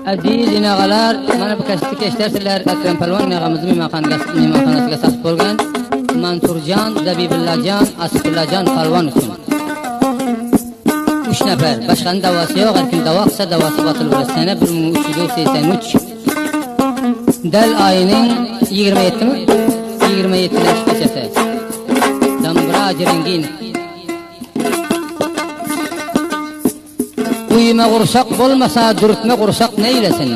Aziz inağalar, mana bu kasıtlı keşlersizler Ekrem Palvon inağamızın mehmanxonasiga sahib bo'lgan Mansurjon, Zabibullajon, Asfullajon Palvon uchun 3 nafar. Boshqaning davosi yo'q, har kim davo qilsa davosi botil bo'ladi. Sana 1383 Dal oyining 27mi? 27-kechasi. Dambra Jirangin. Uyuma qurshaq bo'lmasa, durutma qurshaq neylesin?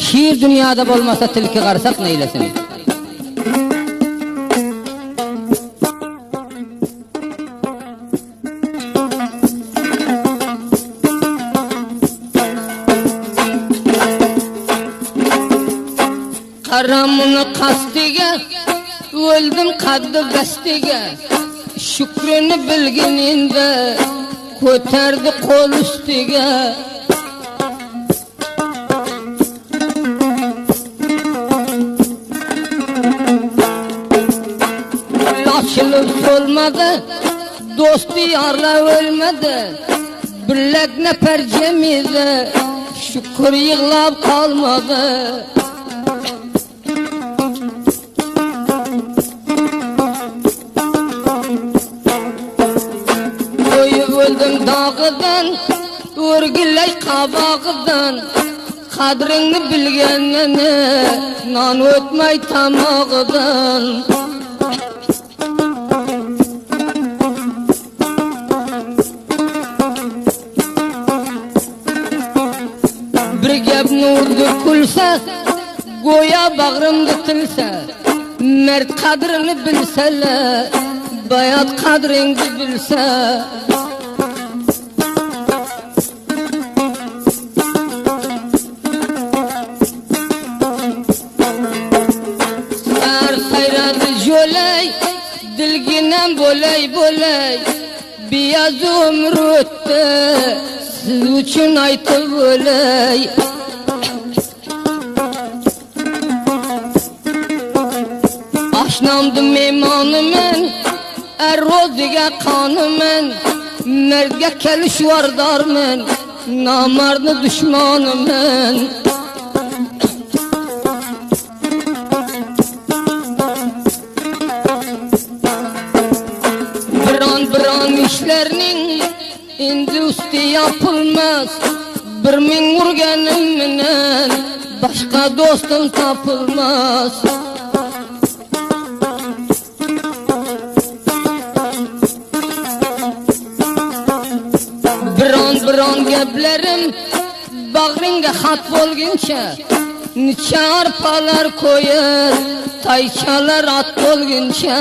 Şiir dünyada bo'lmasa, tilki qarsak neylesin? Qaramını qastiga, o'ldim qaddi bastiga. Shukrini bilginingda ko'tardi qo'l ustiga. Ochilib so'lmadi, do'sti yorlar o'lmadi. Birlakna parjamida shukr yig'lab qolmadi. Öldüm dağıdan, örgüley kabağıdan. Kadrini bilgenini, nan ötmey tamağıdan. Bir gep nurdu kulsa, goya bağrımda tilse. Mert kadrini bilseler, bayat kadrini bilse. Dilginem bo'lay biyaz umr o'tdi, siz uchun aytib bo'lay. Oshnamdim mehmoniman, ro'ziga qoniman. Mardga kelish vardorman, nomardni dushmoniman. Biron işlerinin indi üstü yapılmaz. Bir min urganim bilen başka dostum tapılmaz. Biron geplerim bağrınga xat bo'lguncha, necha arpalar ko'yar, taychalar at bo'lguncha.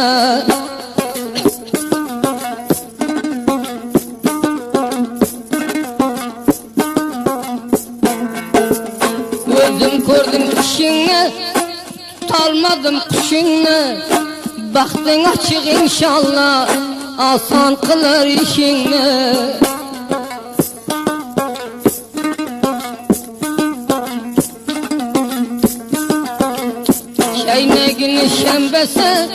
Gördüm kuşunu, tutalmadım kuşunu. Baktın açık inşallah, asan kılar işini. Şeynegini şembese,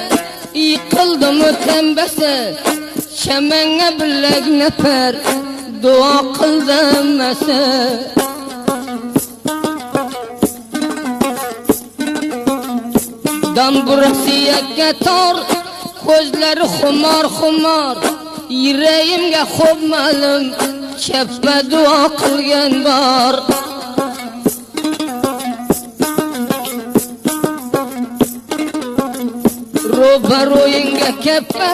yıkıldı mı tembese. Çemenge bilek nefer, dua kıl demese. Damburası yakkator, gözleri xumar. Yüreğimge xobmalım, çeppe dua kılgen var. Ro'baro'yinga keppe,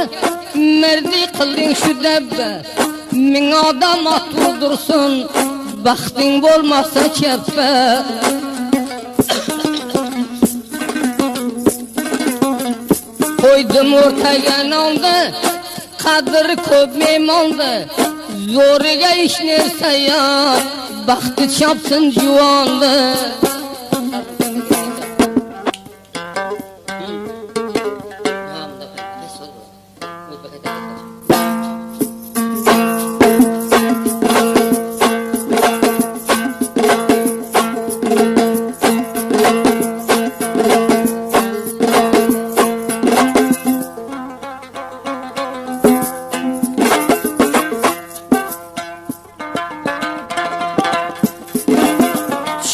merdi kıldın şu debbe. Min adam atlı dursun, baxting bo'lmasa cheppe. Koydum ortaya nonda, qadri ko'p mehmonda. Zo'riga ish nersa ya, baxti chopsin juvonda.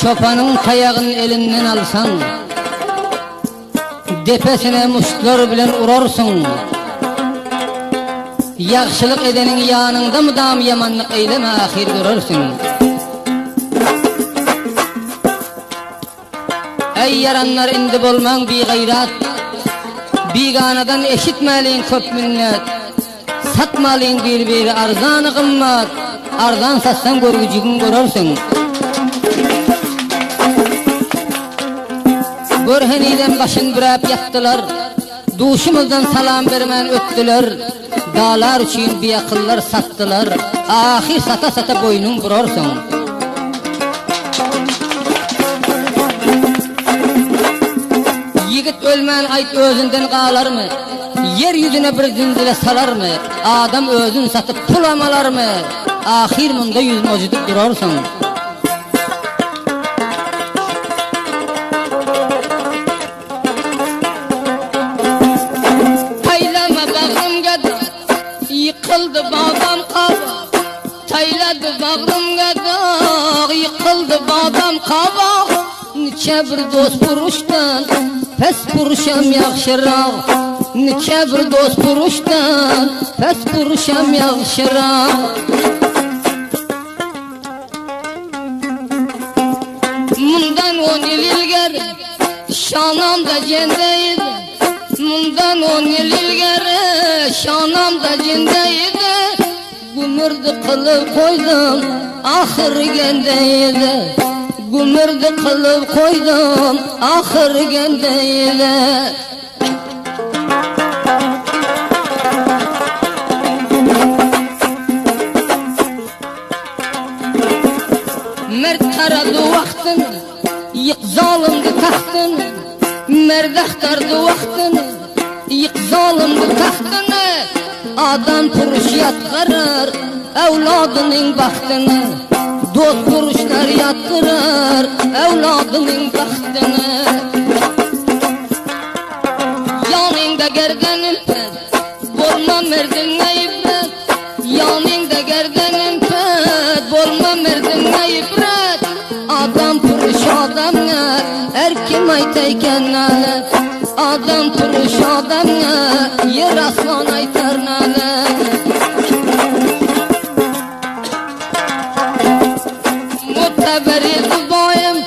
Çopanın tayağın elinden alsan, depesine muştlar bilen urarsun. Yaxşılık edenin yanında mıdam yamanlık eyleme ahir görürsün. Ey yaranlar indi bolman bir gayrat, biganadan eşitmeliğin köp minnet. Satmalıyın bir arzanı kımmat, arzan satsan görgücüğün görürsün. Görheniden başın bürep yattılar, duşumuzdan salam vermen öttüler. Dağlar için bir akıllar sattılar, ahir sata sata boynun vurursun. Yigit ölmen ait özünden qalar mı? Yeryüzüne bir zincire salar mı? Adam özün satıp pul amalar mı? Ahir munda yüzünü ocudup durursun. Yıkıldı bağdam kaba, tayladı bağrım gada. Yıkıldı bağdam kaba, niçe bir dost buruştan pes buruşam yaxşırak. Niçe bir dost buruştan pes buruşam yaxşırak. Mundan 10 yıl ilgari şanamda cendeydi. Mundan 10 yıl ilgari şanamda cendeydi. Gümürdü kılıp koydum ahır gendeydi. Gümürdü kılıp koydum ahır gendeydi. Mert karadı vaktini, yık zalimdi tahtini. Mert aktardı vaktini, yık zalimdi tahtini. Adam puruş yatqarar evladının baxtini. Dost puruşlar yatqarar evladının baxtini. Yanında gerdenin pet, bolma merdinle ibret. Yanında gerdenin pet, bolma merdinle ibret. Adam puruş adamlar, her kim aytayken nalet. Adam puruş adamlar, yer aslan aytar nalet. Muteberidi bayım,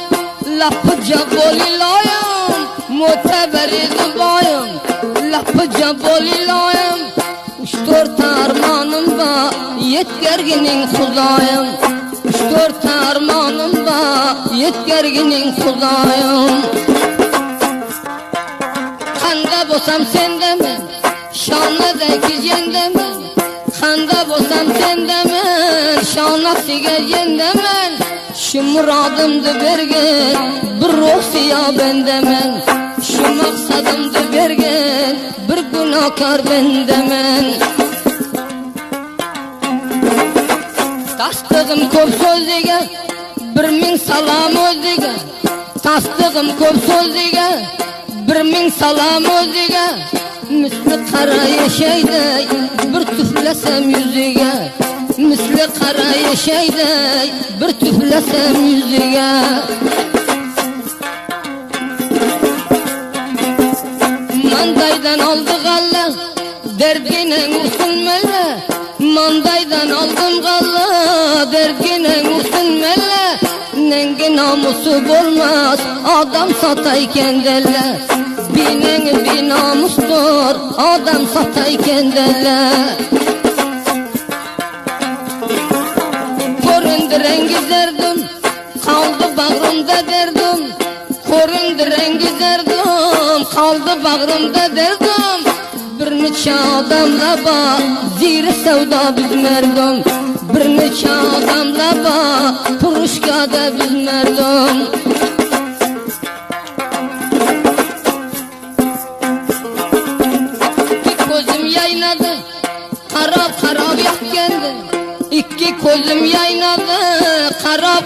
lapıca bolilayım. Muteberidi bayım, lapıca bolilayım. 3-4 armanım var, yetgerginin Xudayım. 3-4 armanım var, yetgerginin Xudayım. Kanda bosam sendemen, şanadaki cendemen. Kanda bosam sendemen, şanadaki cendemen. Şu muradımdı bergen, bir rosiya bendemen. Şu maksadımdı bergen, bir günahkar bendemen. Tasdığım köp sözlüge, 1000 salam özlüge. Tasdığım köp sözlüge, 1000 salam özlüge. Misli kara yeşeyday, bir tüflesem yüzüge. Misli kara yeşeyday, bir tüflesem yüzüge. Mandaydan aldı galla, derdine vursun melle. Mandaydan aldım galla, derdine vursun melle. Nenge namusu olmaz, adam satayken delle. Binen bir namustur, adam satayken delle. Korundu rengi derdim, kaldı bağrımda derdim. Korundu rengi derdim, kaldı bağrımda derdim. Bir neçe adamla bak, zira sevda biz merdum. Bir neçe adamla bak, turuşkada biz merdum. İki gözüm yaynadı, karab karab yakkendi. İki gözüm yaynadı,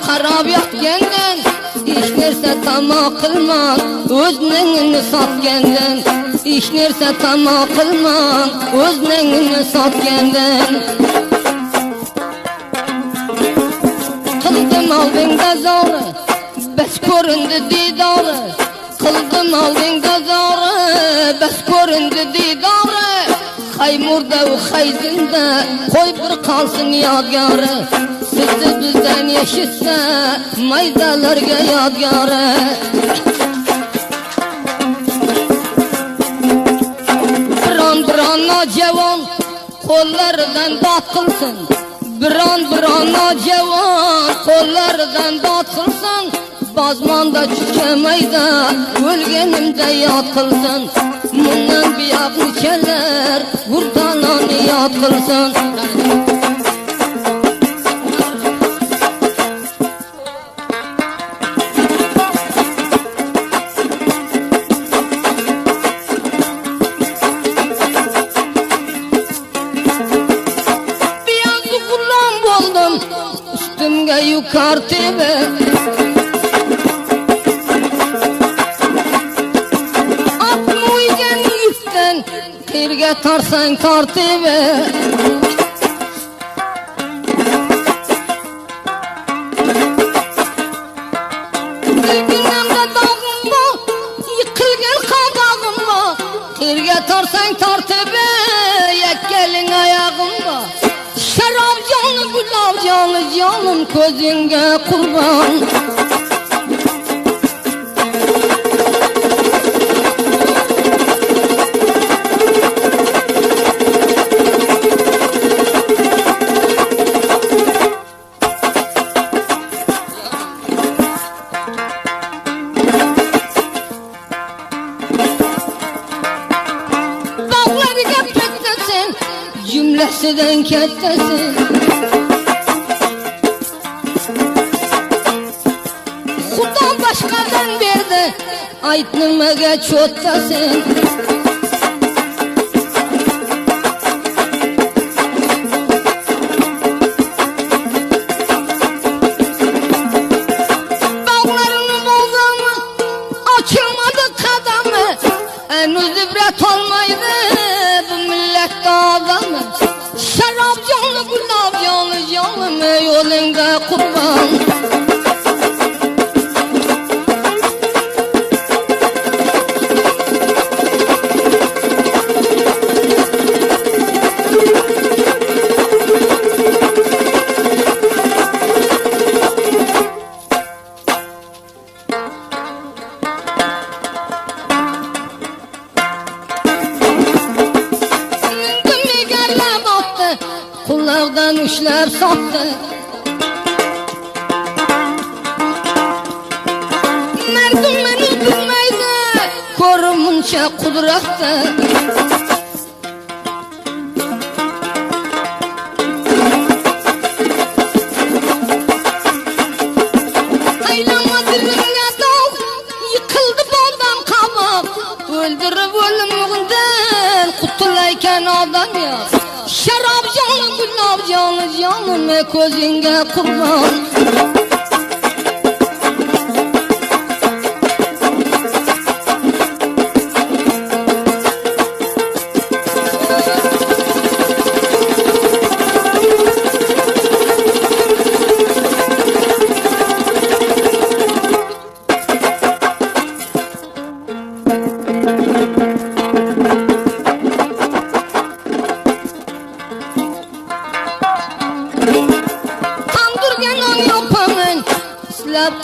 karab yak kendin. İş nerse tamam kılman, öz nengini sat kendin. İş nerse tamam kılman, öz nengini sat kendin. Kıldım aldın gazarı, göründü didarı, kıldın aldın gazarı. Bes göründü didarı, hay murda u hay zinde, koy bir kalsın yadgarı. Sizi bizden yeşitse maydalarga yadgarı. Bir an cevan kollardan batılsın, bir an cevan kollardan batılsın. Bazmanda çükemeyde ölgenimde yatılsın. Bundan bir aklıçeler vurdalanı yatılsın. Üstümge yukar tebe, atma uygen yükten, kırga tarsan tar tebe. Günümde dağım var, yıkılgen kadağım var, kırga tarsan tar tebe, yekkelin ayağım var. Şarap canlı gülab canlı canım közünge kurban. Dağları geplettesin, cümlesinden kettesin. Xudo başqadan berdi, aytnimaga cho'ttasin. Dağlarını bozdamı, açılmadı kadamı, henüz ibret olmaydı bu millet adamı. Şarap canlı gülab canlı canım yolunda kurban. Kullardan üçler sattı, merdim beni bilmeydi, korumunca kudretti. Haylama diline dal, yıkıldı boldan kabak, öldürüp ölümünden kutulayken adam ya. Şarap canlı gülab canlı canım közünge kurban.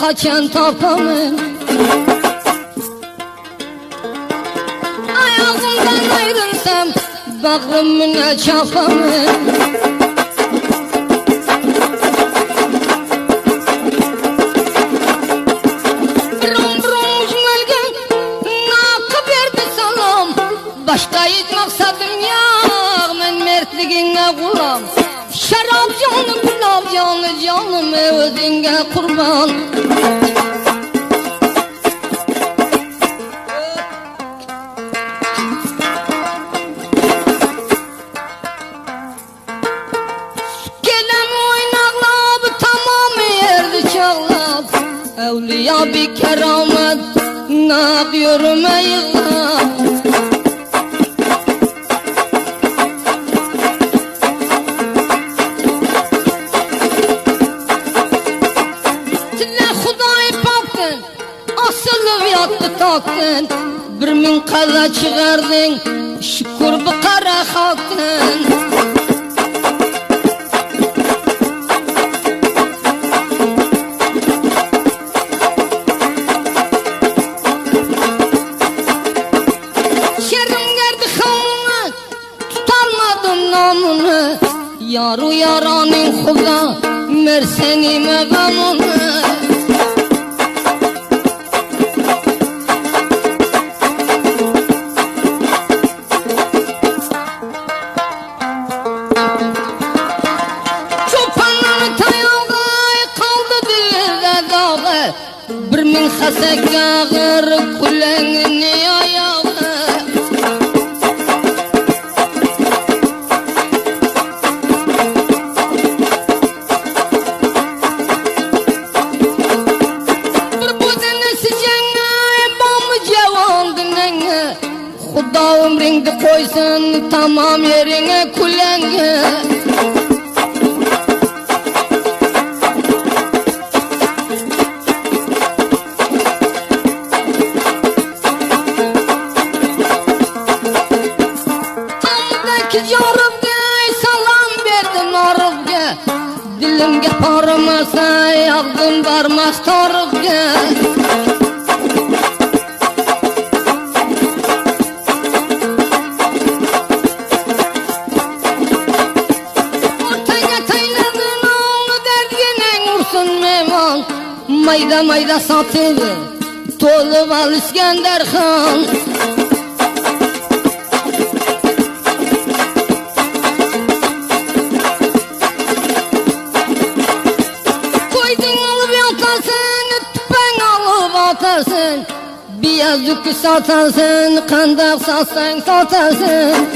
Kaçan tapamın, ayağımdan ayrılsam bağrımına çapamın. Brum jmelgen nakı verdi salam, başka hiç maksadım yok, men mertligine gulam. Şarap canlı gülab canlı canım özünge kurban. Gelem oynaklab tamam yerdi çağlab, evliya bir keramet ne yapıyorum eyğlab. olup yattı taktın, bir min kaza çıkardın, şükür bu kara halkın. Yaru yaranın xuda merseni megamını. Çopanların tayağı kaldı dilde dağı, bir min hasek yağır kulengini ayağı. Xuda ömrüngni qo'ysin tamam yerine kulenge. Tamdaki joribga salom berdim oribga, dilimga porimasa yog'dim barmas toribga. Mayda mayda satılı tolup al İskender Han. Koydun alıp yatasın, tüpen alıp atarsın, bir yazık satarsın, kandak satsan satarsın.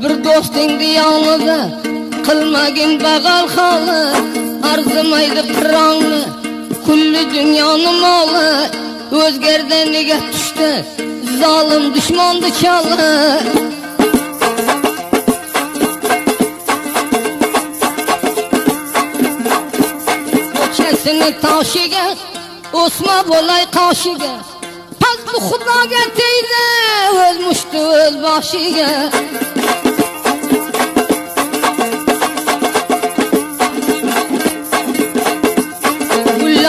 Bir dostingni yolida qilmagin bagal holi, arzimaydi qirongni kulli dunyoni moli. O'zgardaniga tushdi zolim dushmonni choli. Ko'chasini toshiga o'sma bo'lay qoshiga, past bu xudoga tegdi o'z mushti o'z boshiga.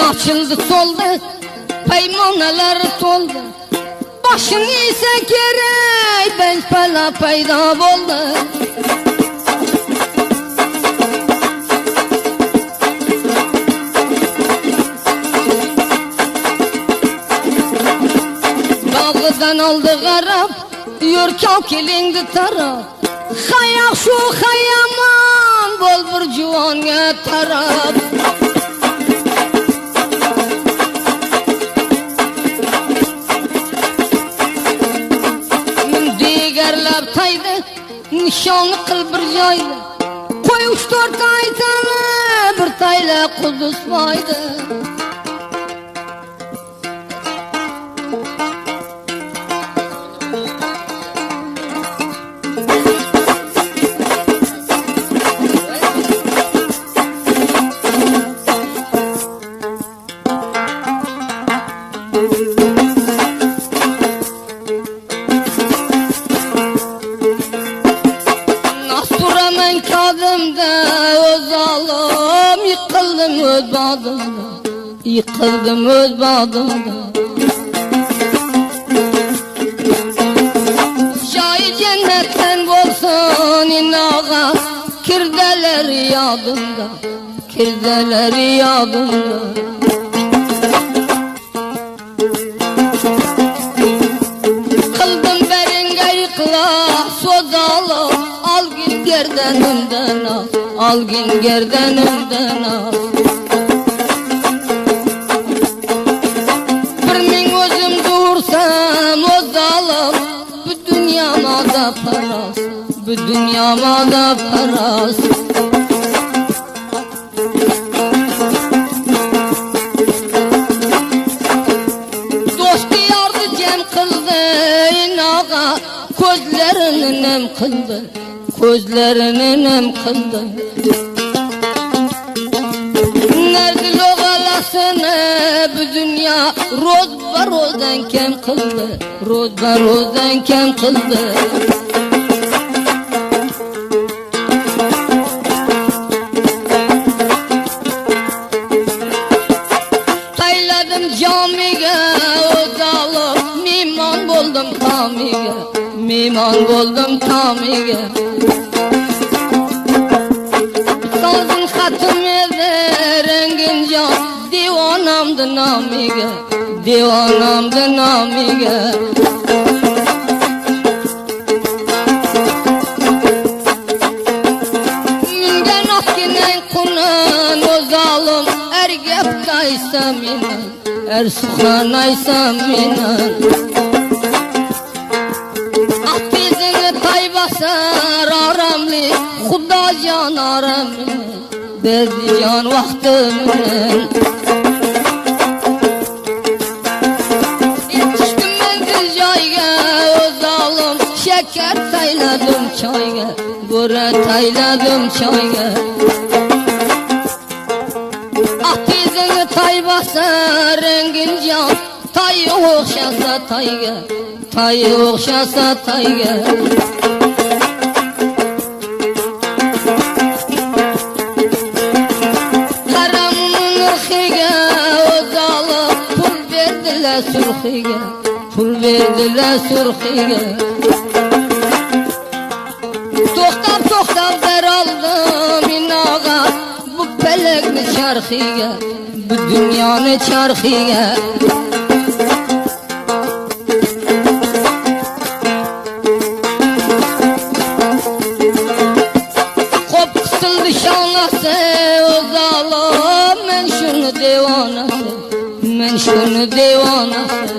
Açıldı soldu, peymaneler soldu, başını ise gerek ben pala payda oldu. Dağıdan aldı garap, yürkan kilindi taraf, hayak şu hayaman bol bir cuvanga taraf. Nişanlı kıl bir joyda, qo'y 3-4 aytali, bir tayla Qudus boyda. Yıkıldım öz bağımda, şahi cennetten olsun inağa, kirdeleri yadımda, kirdeleri yadımda. Kıldım beringe yıkla sodalı, al git gerdanımdan al, al git gerdanımdan al. Paras, bu dünyamada paras. nem kıldı, gözlerini nem kıldı. Nerede logalasını bu dünya roz rozdan kem kıldı, roz rozdan kem kıldı. Tayladım camiga o zalim, miman boldum tamiga, miman boldum tamiga. Sazın hatım eder rengin can, divanamdı namiga, divanamdı namiga. Mingen akkinen kunan o zalim, er gep kaysam inan, er suhan aysam inan. Akbizini tay basar aramli, Xuda can aramli, bezdi can vaxtımın. Yetiştim menzil joyga o zalim, şeker tayladım çayga, bura tayladım çayga. Akbizini tay basar rengin can, tay okşasa tayga, tay okşasa tayga. Haramın ırkıga o zalim, pul verdiler surxiga, pul verdiler surxiga. Toxtab toxtab der aldım inağa, bu pelekni çarxiga, bu dünyanı çarxiga. Kop kısıldı şanası o zalim, men şunu devanası, men şunu devanası.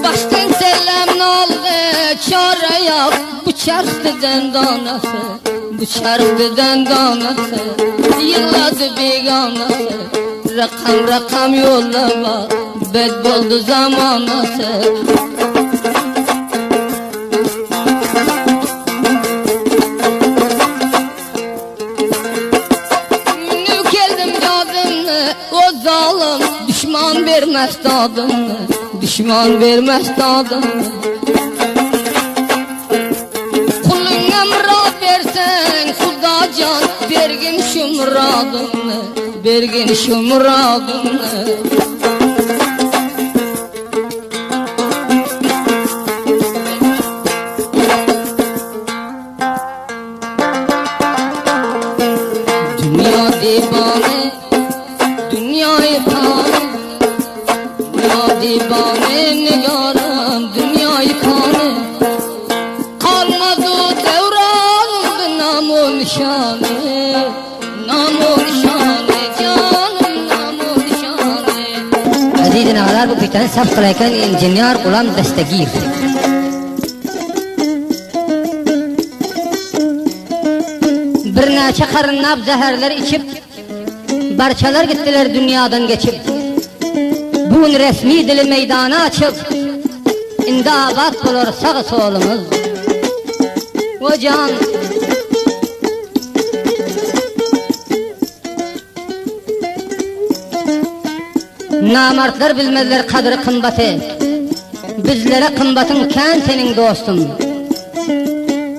Baştan selam aldı çare yap, bu çarptı dendanası, bu çarptı dendanası. Yılladı beganası, rakam rakam yollama, bedboldu zamanası. Minib keldim dadımni o zalim, düşman vermez dadımni, düşman vermez dadımni. Kuluna murad versen Xuda can, bergin şu muradımni, bergin şu muradımni. Dünya divane, dünyayı kane, dünya divane nigarım, dünyayı kane. Kalmadı devranımdı namı nişane, namı nişane, canım namı nişane. Aziz dinleyenler, bu pitani saf kılayken injinyar Gulam Dastegir. Bir neçe karınlap zehirler içip, barçalar gittiler dünyadan geçip. Bugün resmi dili meydana açıp, indi abad bulur sağ solumuz. O can namartlar bilmezler kadri kımbatı, bizlere kımbatın ken senin dostum.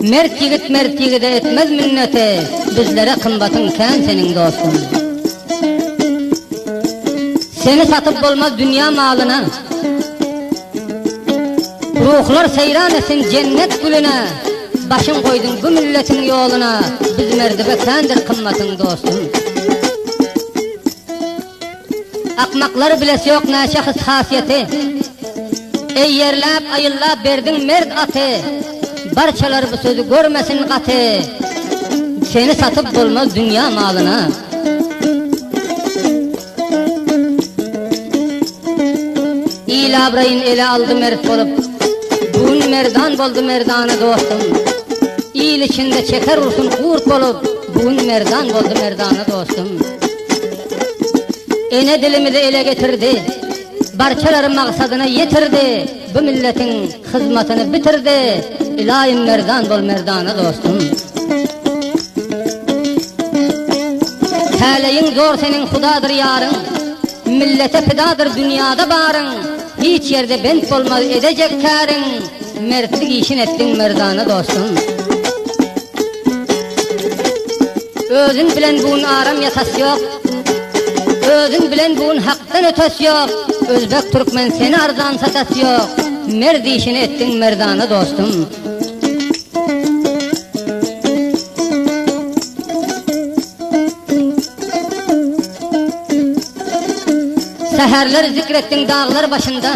Mert yigit etmez minneti, bizlere kımbatın ken senin dostum. Seni satıp olmaz dünya malına, ruhlar seyran etsin cennet gülüne. Başın koydun bu milletin yoluna, biz merdibe kendir kımmatın dostum. Akmakları bilesi yok ne şahıs hasiyeti, ey yerlap ayıllap verdin mert atı. Barçalar bu sözü görmesin katı, seni satıp olmaz dünya malına. İlabrayın ele aldı mert olup, bugün merdan boldu merdanı dostum. İyil içinde çeker olsun kurt olup, bugün merdan boldu merdanı dostum. Ene dilimi de ele getirdi, barçaları maqsadına yetirdi. Bu milletin hizmetini bitirdi. İlahim merdan bol merdana dostum. Taleyin zor senin hudadır yarın. Millete fidadır dünyada barın. Hiç yerde bent olmaz edecek tarın. Mertlik işin ettin merdana dostum. Özün bilen buğun aram yasas yok. Özün bilen buğun haktan ötes yok. Özbek Türkmen seni arzan satas yok. Merdi işin ettin merdana dostum. Seherler zikrettin dağlar başında.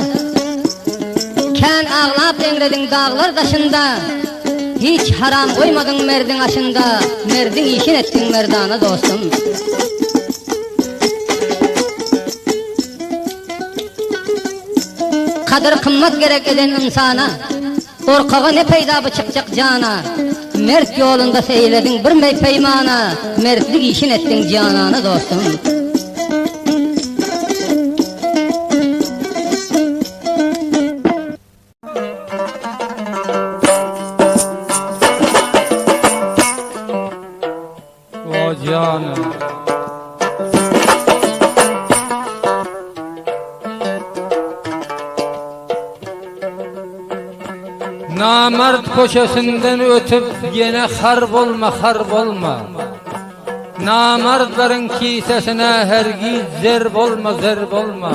Ken ağlap engredin dağlar taşında. Hiç haram koymadın merdin aşında. Merdin işin ettin merdana dostum. Kadir kımmet gerek eden insana. Korkağa ne peyda çıkacak cana. Mert yolunda seyledin bir mey peymana. Mertlik işin ettin canana dostum. Canım namert koşasından ötüp yine harp olma. Namertlerin kisesine hergiz zerb olma.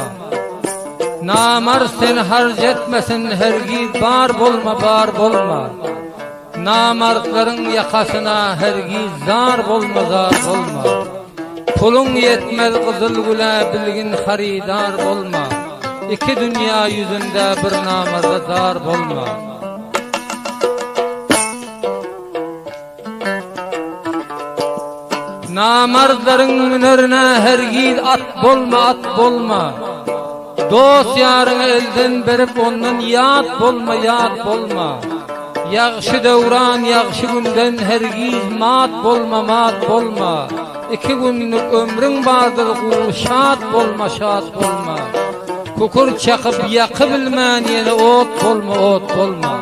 Namert seni harc etmesin hergiz bar bolma. Namertlerin yakasına hergiz zar bolma. Pulun yetmez kızıl güle bilgin haridar bolma. İki dünya yüzünde bir namerda zar bolma. Namertlerin münirine hergiz at bolma. Dost yarını elden berip ondan yat bolma. Yaxşı devran, yaxşı günden hergiz mat bolma. İki günlük ömrün vardır qul şad bolma. Kukur çakıp yakı bilmen yine ot bolma.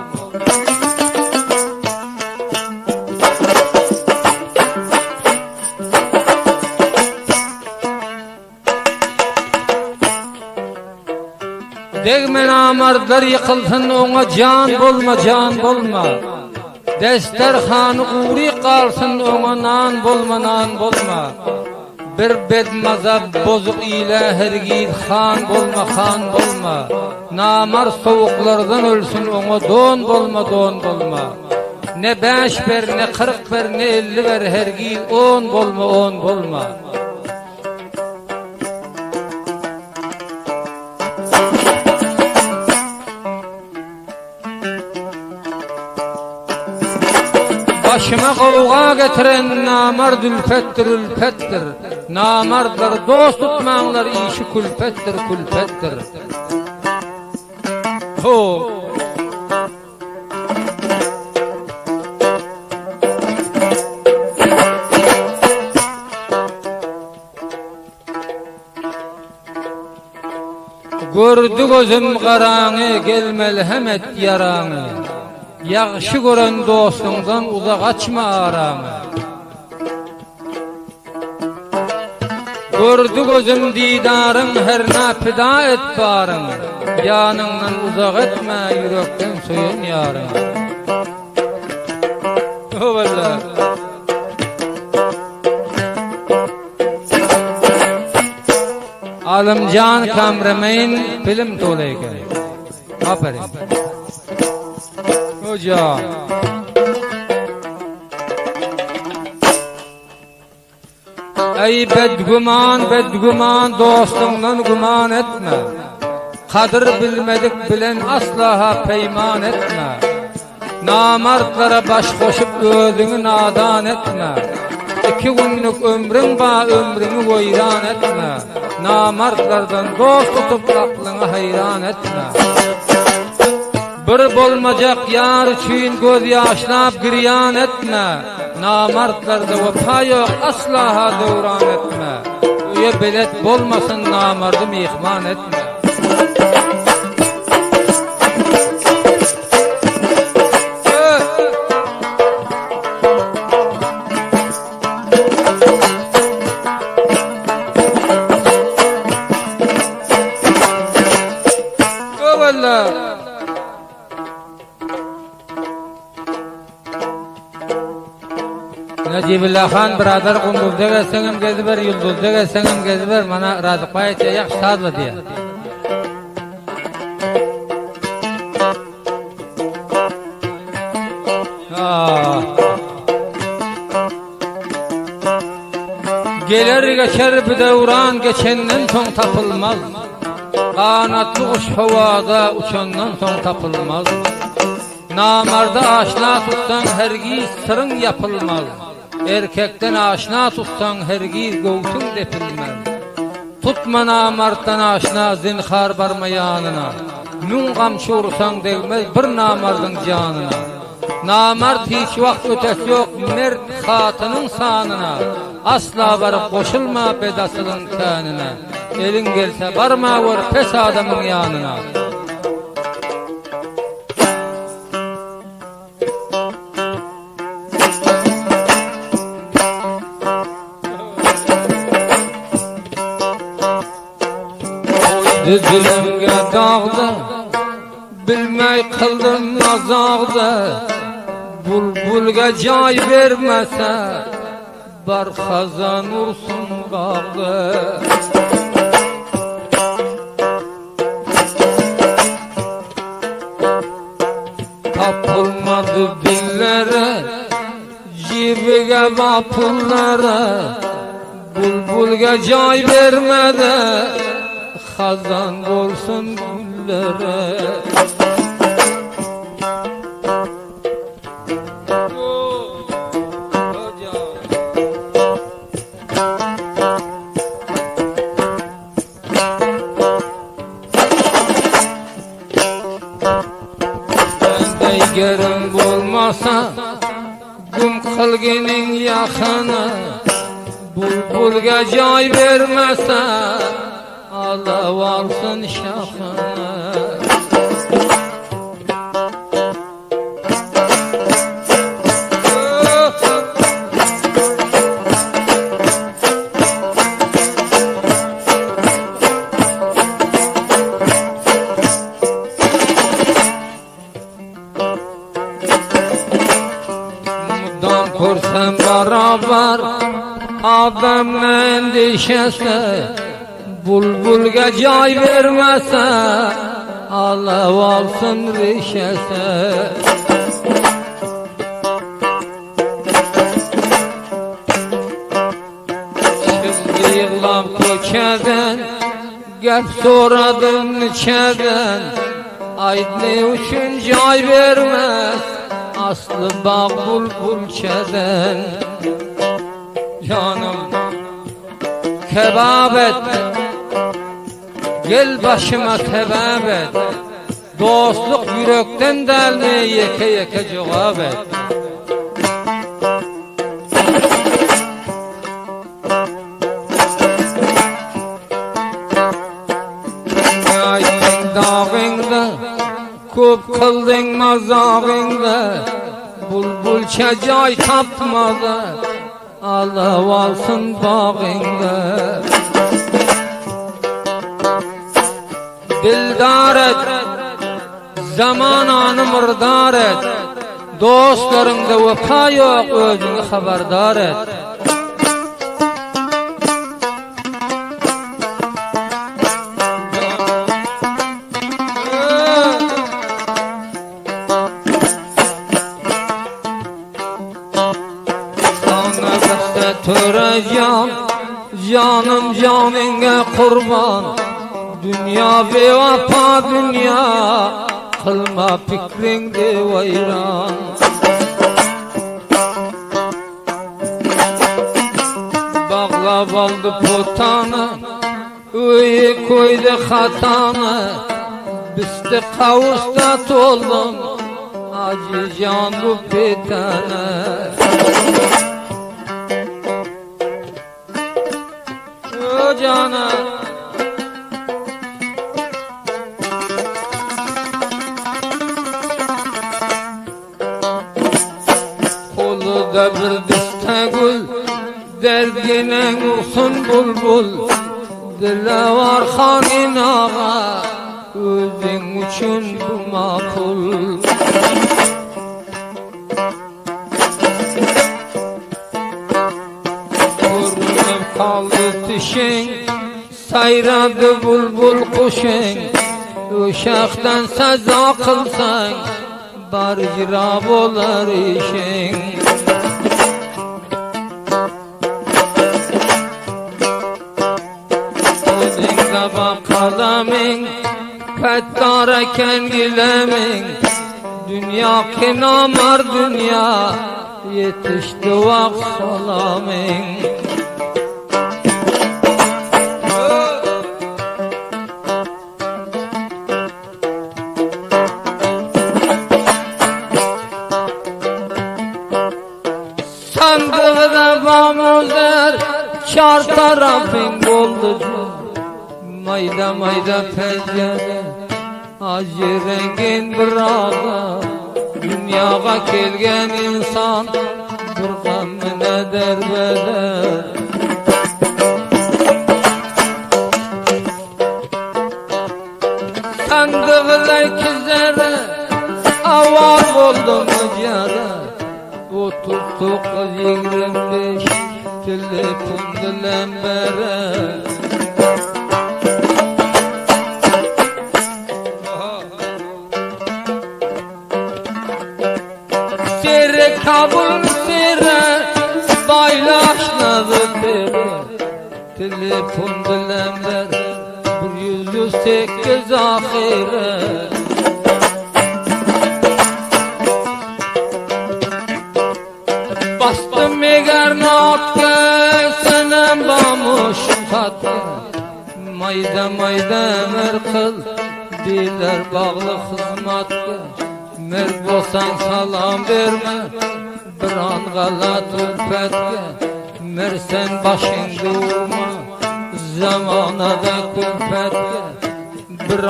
Degmen amarlar yıkılsın ona can bolma. Desterhanı uğri kalsın ona nan bolma. Bir bedmaza bozuk ile hergiz han bolma. Namar soğuklardan ölsün ona don bolma. Ne 5 ber, ne 40 ber, ne 50 ber hergiz 10 bolma. Başıma kavga getiren namard ülfettir. Namardlar dost tutmanlar işi külfettir. Ho. Gördü gözüm qaranı gelmeli hemet yaranı. Yaxşı gören dostundan uzak açma aranı. Gördü gözüm didarın her ne fida et barın. Yanından uzak etme yürekten soyun yarın. O vallahi. Alimcan Kamremeyn film tolayken. Aferin. Hoca. Ey bedguman dostundan guman etme. Kadir bilmedik bilen asla peyman etme. Namartlara baş koşup özünü nadan etme. 2 günlük ömrün ömrünü vayran etme. Namartlardan dost tutup aklını hayran etme. Bir bolmacak yar için göz yaşlap giryan etme. Namartlarda vefa yok asla devran etme. Üye belet bolmasın namardım ihman etme. Necibullah Xan biradar Qunduzda gelseňem gezber, Yulduzda gelseňem gezber, mana Razık Baý aýtsa ýaşy sazby diýe. Geler geçer bir devran, geçenden soň tapılmaz. Kanatlı kuş havada uçandan soň tapılmaz. Namarda aşna tutsan hergiz sırın yapılmaz. Erkekten aşna tutsan hergiz göğsün depilmez. Tutma namarttan aşna zinhar barma yanına. Nun gamçy ursan degmez bir namardın canına. Namart hiç vakt ötesi yok mert hatynyň sanyna. Asla barıp koşulma bedasının kanına. Elin gelse barma var pes adamın yanına. Dilimge dağda, bilmey kıldım azağda. Bulbulga cay vermese, bar xazan ursun bağda. Tapılmadı billere, cibige vapullara. Bulbulga cay vermede, xazan bolsun güllere. Gerim bolmasa gum kılginin yakını. Bulbulga cay vermese alav alsın şahını. Mudan korsam barabar adam endişesi. Bulbulga cay vermese alav alsın rişese. Şimdi yığlam köçeden gep soradım niçeden. Aydni üçün cay vermez aslı bağ bulbulçeden. Canım kebab et, gel başıma tebab et. Dostluk yürekten deldi, yeke yeke cevap et. Aydın dağında, köp kıldın mazağında. Bulbulça cay tapmadı, alav alsın bağında. Dildar et, zaman anı mırdar et. Dostlarımda vefa yok, özünü haberdar et. Töreceğim canım canine kurban. Dünya bevafa dünya, kılma fikrinde vayran. Bağlab aldı potanı, öye koydu hatanı. Bisti kavusta toldum, acı can bu petane. Cana Bağlıda bir diste gül, dergine ursun bulbul. Dile var hanin ağa, özün üçün bu makul. Görünüp kaldı tişin, sayradı bulbul kuşun. Uşaktan saza kılsan, barcırab olar işin. Özünde bak kalamin, fettar eken gilemin. Dünya kinamar dünya, yetişti vak salamin. Sandığda bamuzer, çar tarafın oldu. Mayda mayda pencere, acı rengin bir ağda. Dünyaya kelgen insan, bir gamine derbeder. Sandığda ikizlere, avar oldu mu yara. 39-25 telefon dilen bere. Sere kabul sere, baylaşladı bere. Telefon dilen bere, 108 ahire. Bastım eğer natka, senem bamuş tatka. Mayda mayda emir kıl, biler bağlı hizmatka. Mer bolsan salam verme, bir an galat ülfetke. Mer sen başın durma, zamanada külfetke. Bir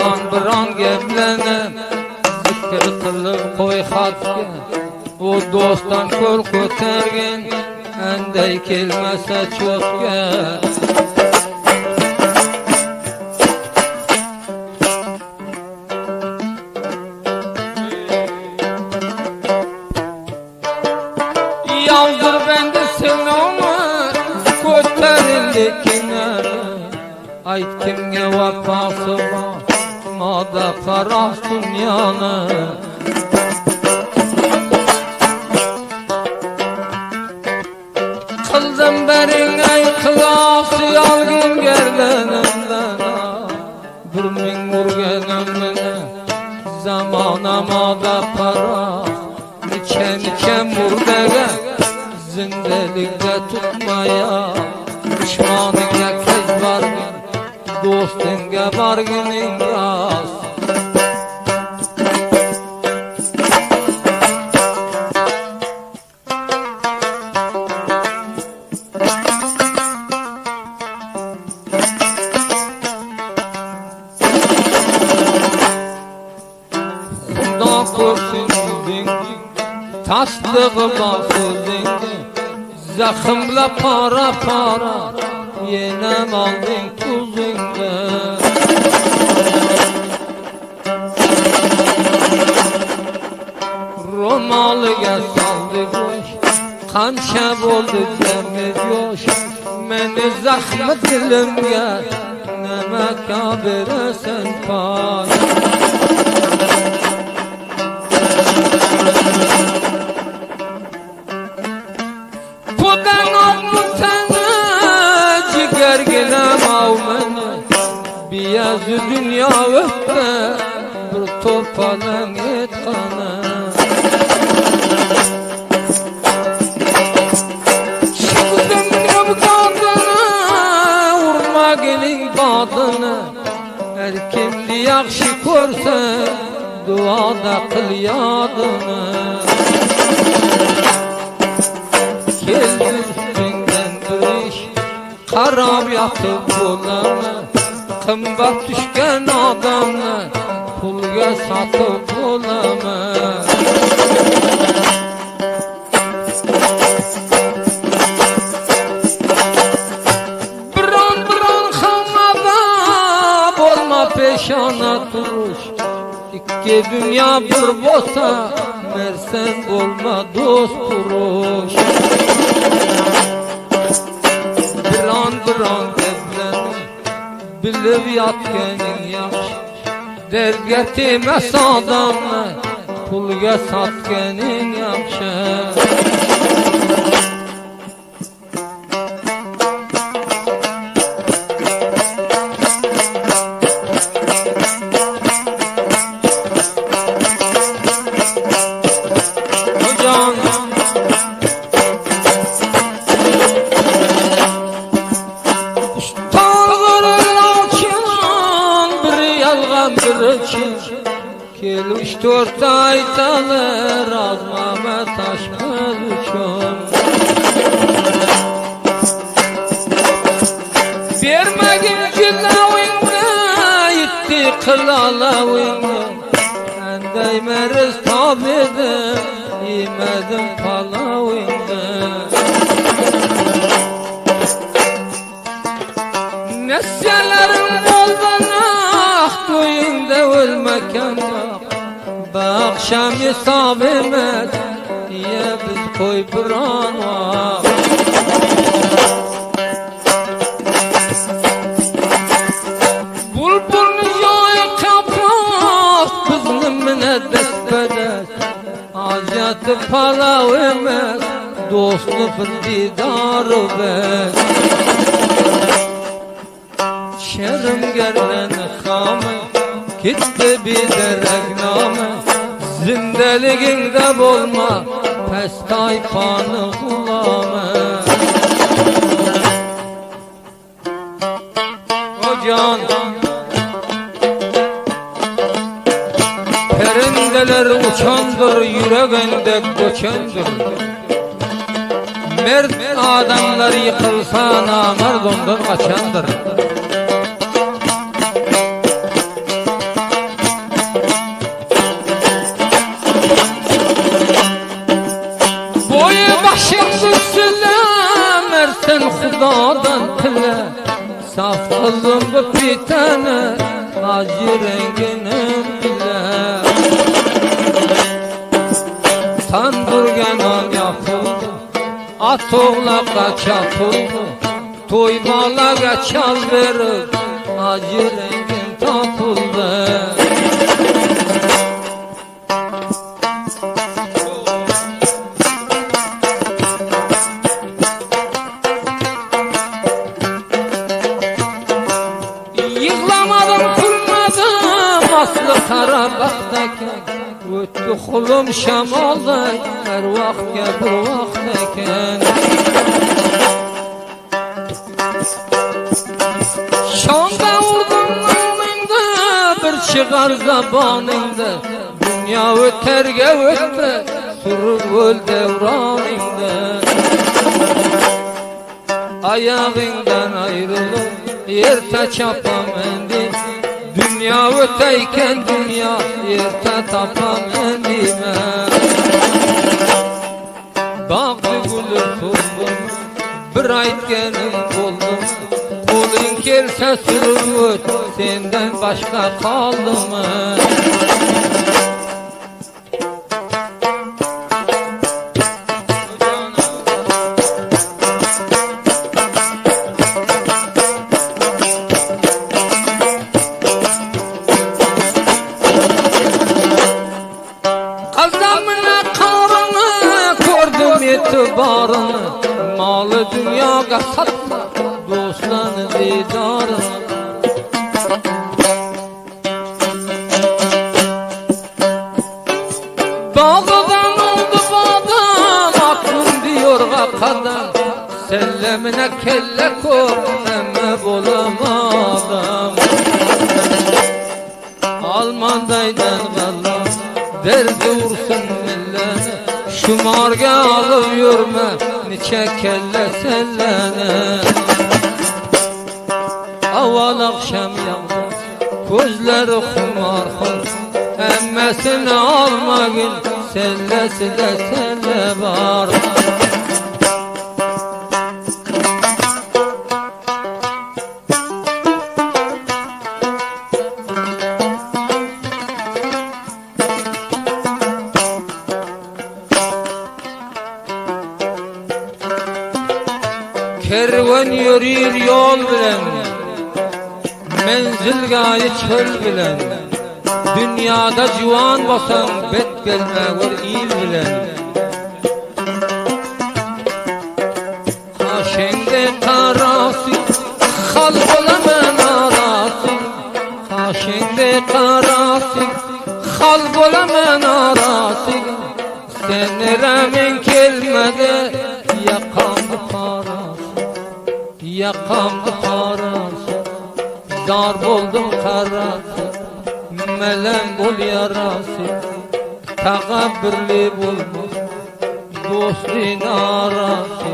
an gemlene, zikir kılıp koy hatke. O dosttan kol ko'targan, anday kelmasa cho'tga. Yaldır bende sevnama, ko'tarildi kenara. Ayt kimga vafası var, moda qaras dunyoni. Kıldım berin ay kılası yalgın gerdenimden. Bir min vurgenimine, zamanama da para. Niçe murdege, zindelikte tutmaya. Düşmanıga kez bargın, dostunga bargının rast. Taslığı bakıldın, zahımla para para, yenem aldın tuzunda. Romalıga saldı boş, kança boldu temiz yoş. Meni zahmı dilimge, neme kabire sen pay. Biyazı dünya öpte, bir topalan et kana. Çıktım yobkadına, urma gelin badına. Her kimdi yakşı görse, duada kıl yadını. Gel üstünden duruş, karab yatıp bulana. Kımbat düşken adamı, pulga satıp bulamı. ki dünya bir bolsa mersen olma dost kuruş. Bir an devlen bilip yatkenin yaxşı, derge temes adamı pulga satkenin yaxşı. Kel 3-4 aytalar azmama taşmaz uçum. Vermegin cilavingni yitti kılalavingni. Enday meriz tabidim yemedim palavingni. Nesiyelerim boldana toyunda ölmeken bakşam hesab emet diye biz koy buran var. Bulbul yoy kaprak kızımına despedet hacatı palav emet dostluk didarı bet. Şerim gerden kamı gitti bir deregname. Zindeliginde bolma pestay panı kulame. O can perindeler uçandır, yüreğinde göçendir. Mert adamlar yıkılsa namerd ondan kaçandır. Sen Xudodan tile saf kızım bu pitane acı rengini bile. Tandırganan yapıldı at oğlaka çatıldı toy balaga çal verir acı rengin tapıldı. Karabağ'daki öttü kulum şamalday her vakte bir vakteken. Şam'da vurdum namında bir çıkar zabanında dünya öterge ötme sürür öl devranında. Ayağından ayrılıp yerde çapam endi. Dünya öteyken dünya yerde tapan endime. Bağdı gülür tuldum bir aytgenim buldum. Kulun kelse sürür öt senden başka kaldı mı? itibarını malı dünyaya satma dostların didarını. Bağdan oldu bağdan aklım diyor kadar sellemine kelle koy emme bulamadım. Almandaydan valla derdi vursun millene şumarga alıp yürüme niçe kelle sellene. Aval akşam yağdı gözleri kumar kumar emmesini alma gül sellesi de selle var. kervan yürür yol bilen, menzil gaye çöl bilen. Dünyada juwan bolsaň bet gelmäger il bilen. Haşende tarasy hal bolaman arasy, haşende tarasy hal bolaman arasy. Sen ramen kelmede yakamdy parasy, yakamdy parasy. Dar boldum karasy, melen bol yarasy. Tağa birli bolmaz dostin arasy.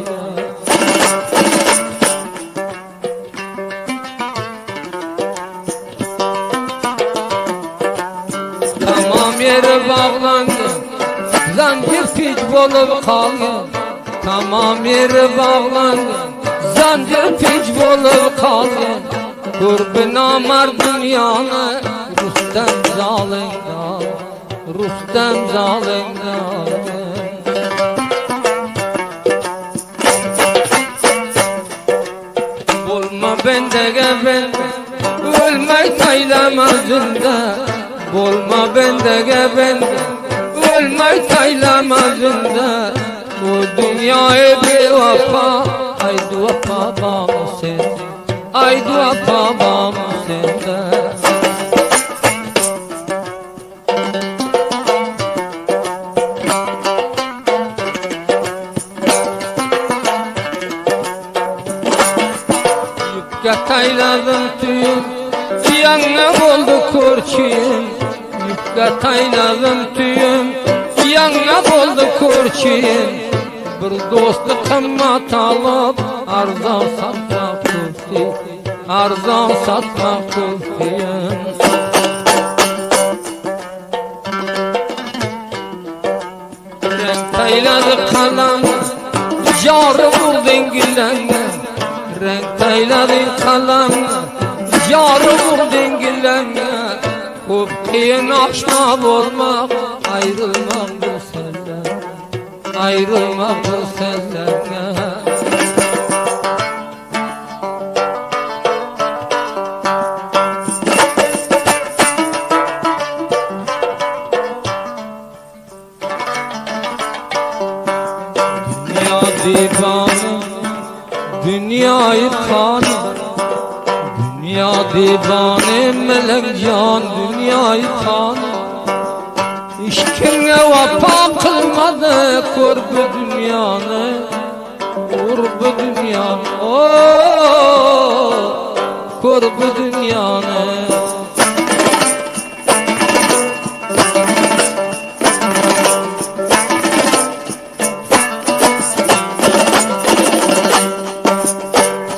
Tamam yere bağlandı, zancir piç bolup kaldı. Tamam yere bağlandı, zancir piç bolup kaldı. Kurbi namar dünyanı Rustem zalında, Rustem zalında. Bolma bendege ben, ölmek taylamaz zünde. Bolma bendege ben, ölmek taylamaz zünde. Bu dünyayı bir vapa, haydi vapa bana sen. Ay dua babam sende. Yükle tayladım tüyüm, yanına oldu kurçuyum. Yükle tayladım tüyüm, yanına oldu kurçuyum. Bir dostluk kımmat alıp arzan satmak kurçuyum. Arzan satmak kurtuyum. Renk tayladı kalan yarı vur dengilenme. Renk tayladı kalan yarı vur dengilenme. Kurtuyun aşna olmak, ayrılmaktır senden, ayrılmaktır senden. Divane, dünyayı kanı, dünya divane, melek can, dünyayı kanı. Hiç kimge vapa kılmadı kurbu dünyanı, kurbu dünyanı, kurbu dünyanı.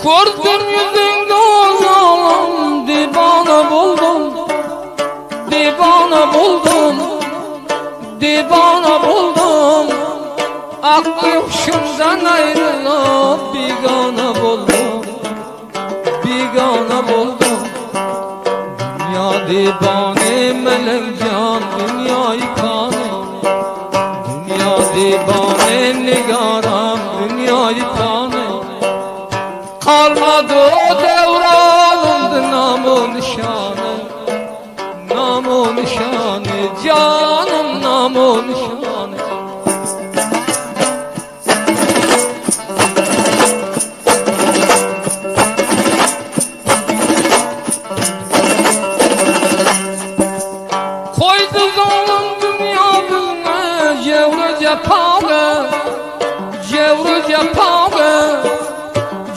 Kurdun yüzünde oğlum, divane buldum, divane buldum, divane buldum. Aklım şundan ayrılıp bigane buldum, bigane buldum. Dünya divane, melek can, dünyayı kanı. Dünya divane, nigaram, dünyayı kanı. Kalmadı o devranımdı namı nişanı, namı nişanı, canım namı nişanı. Koydu zalim dünya bizne, cevri cepalı, cevri cepalı.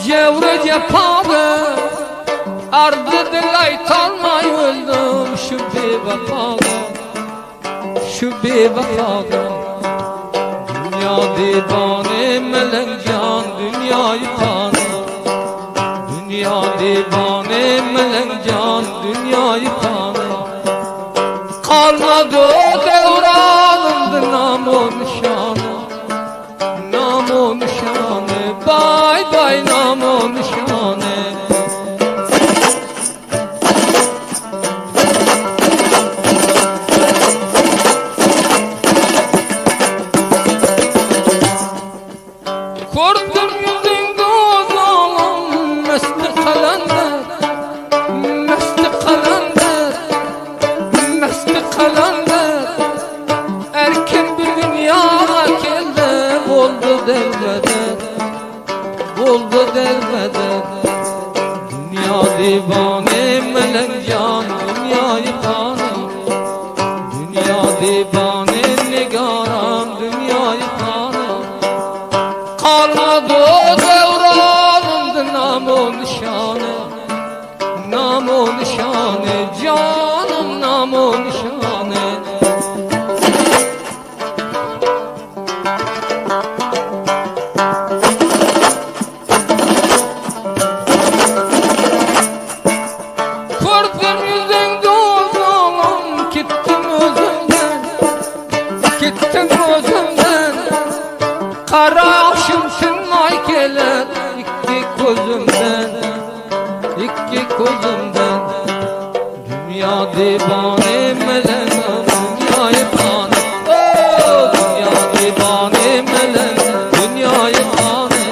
Cevre cepalı, ardı dilay talmay öldüm şu bevafalı, şu bevafalı. Dünya divane, melek can, dünyayı kanı. Dünya divane, melek can, dünyayı kanı. Kalmadı o devranımdı namı nişanı, namı nişanı. Bay bay namı nişanı. Kurdum yüzünde ozan, derbeder, oldu derbeder. Dünya divane melek can, dünyayı kanım. Dünya divane nigaran, dünyayı kanım. Kalmadı o devranımdı nam-o nişanı, nam-o nişanı, canım nam-o nişanı. Gördüm yüzüngde uzun, gittim özümden, gittim özümden. Kara akşamsın ay gelir iki gözümden, iki gözümden. Dünya divane melek, dünyayı kanı. Oh, dünya divane melek, dünyayı kanı.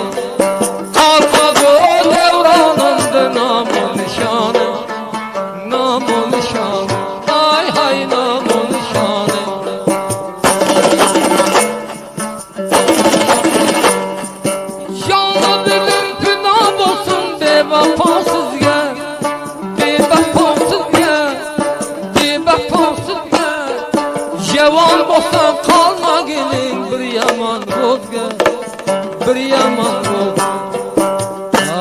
Kalmadı o devranımdı nam-o nişanı, nam-o nişanı. Hay hay nam-o nişanı. Canlı dilim günah olsun bevafasız gel, bevafasız gel, bevafasız gel. Cevan olsa kalma gelin bir yaman rozga, bir yaman rozga.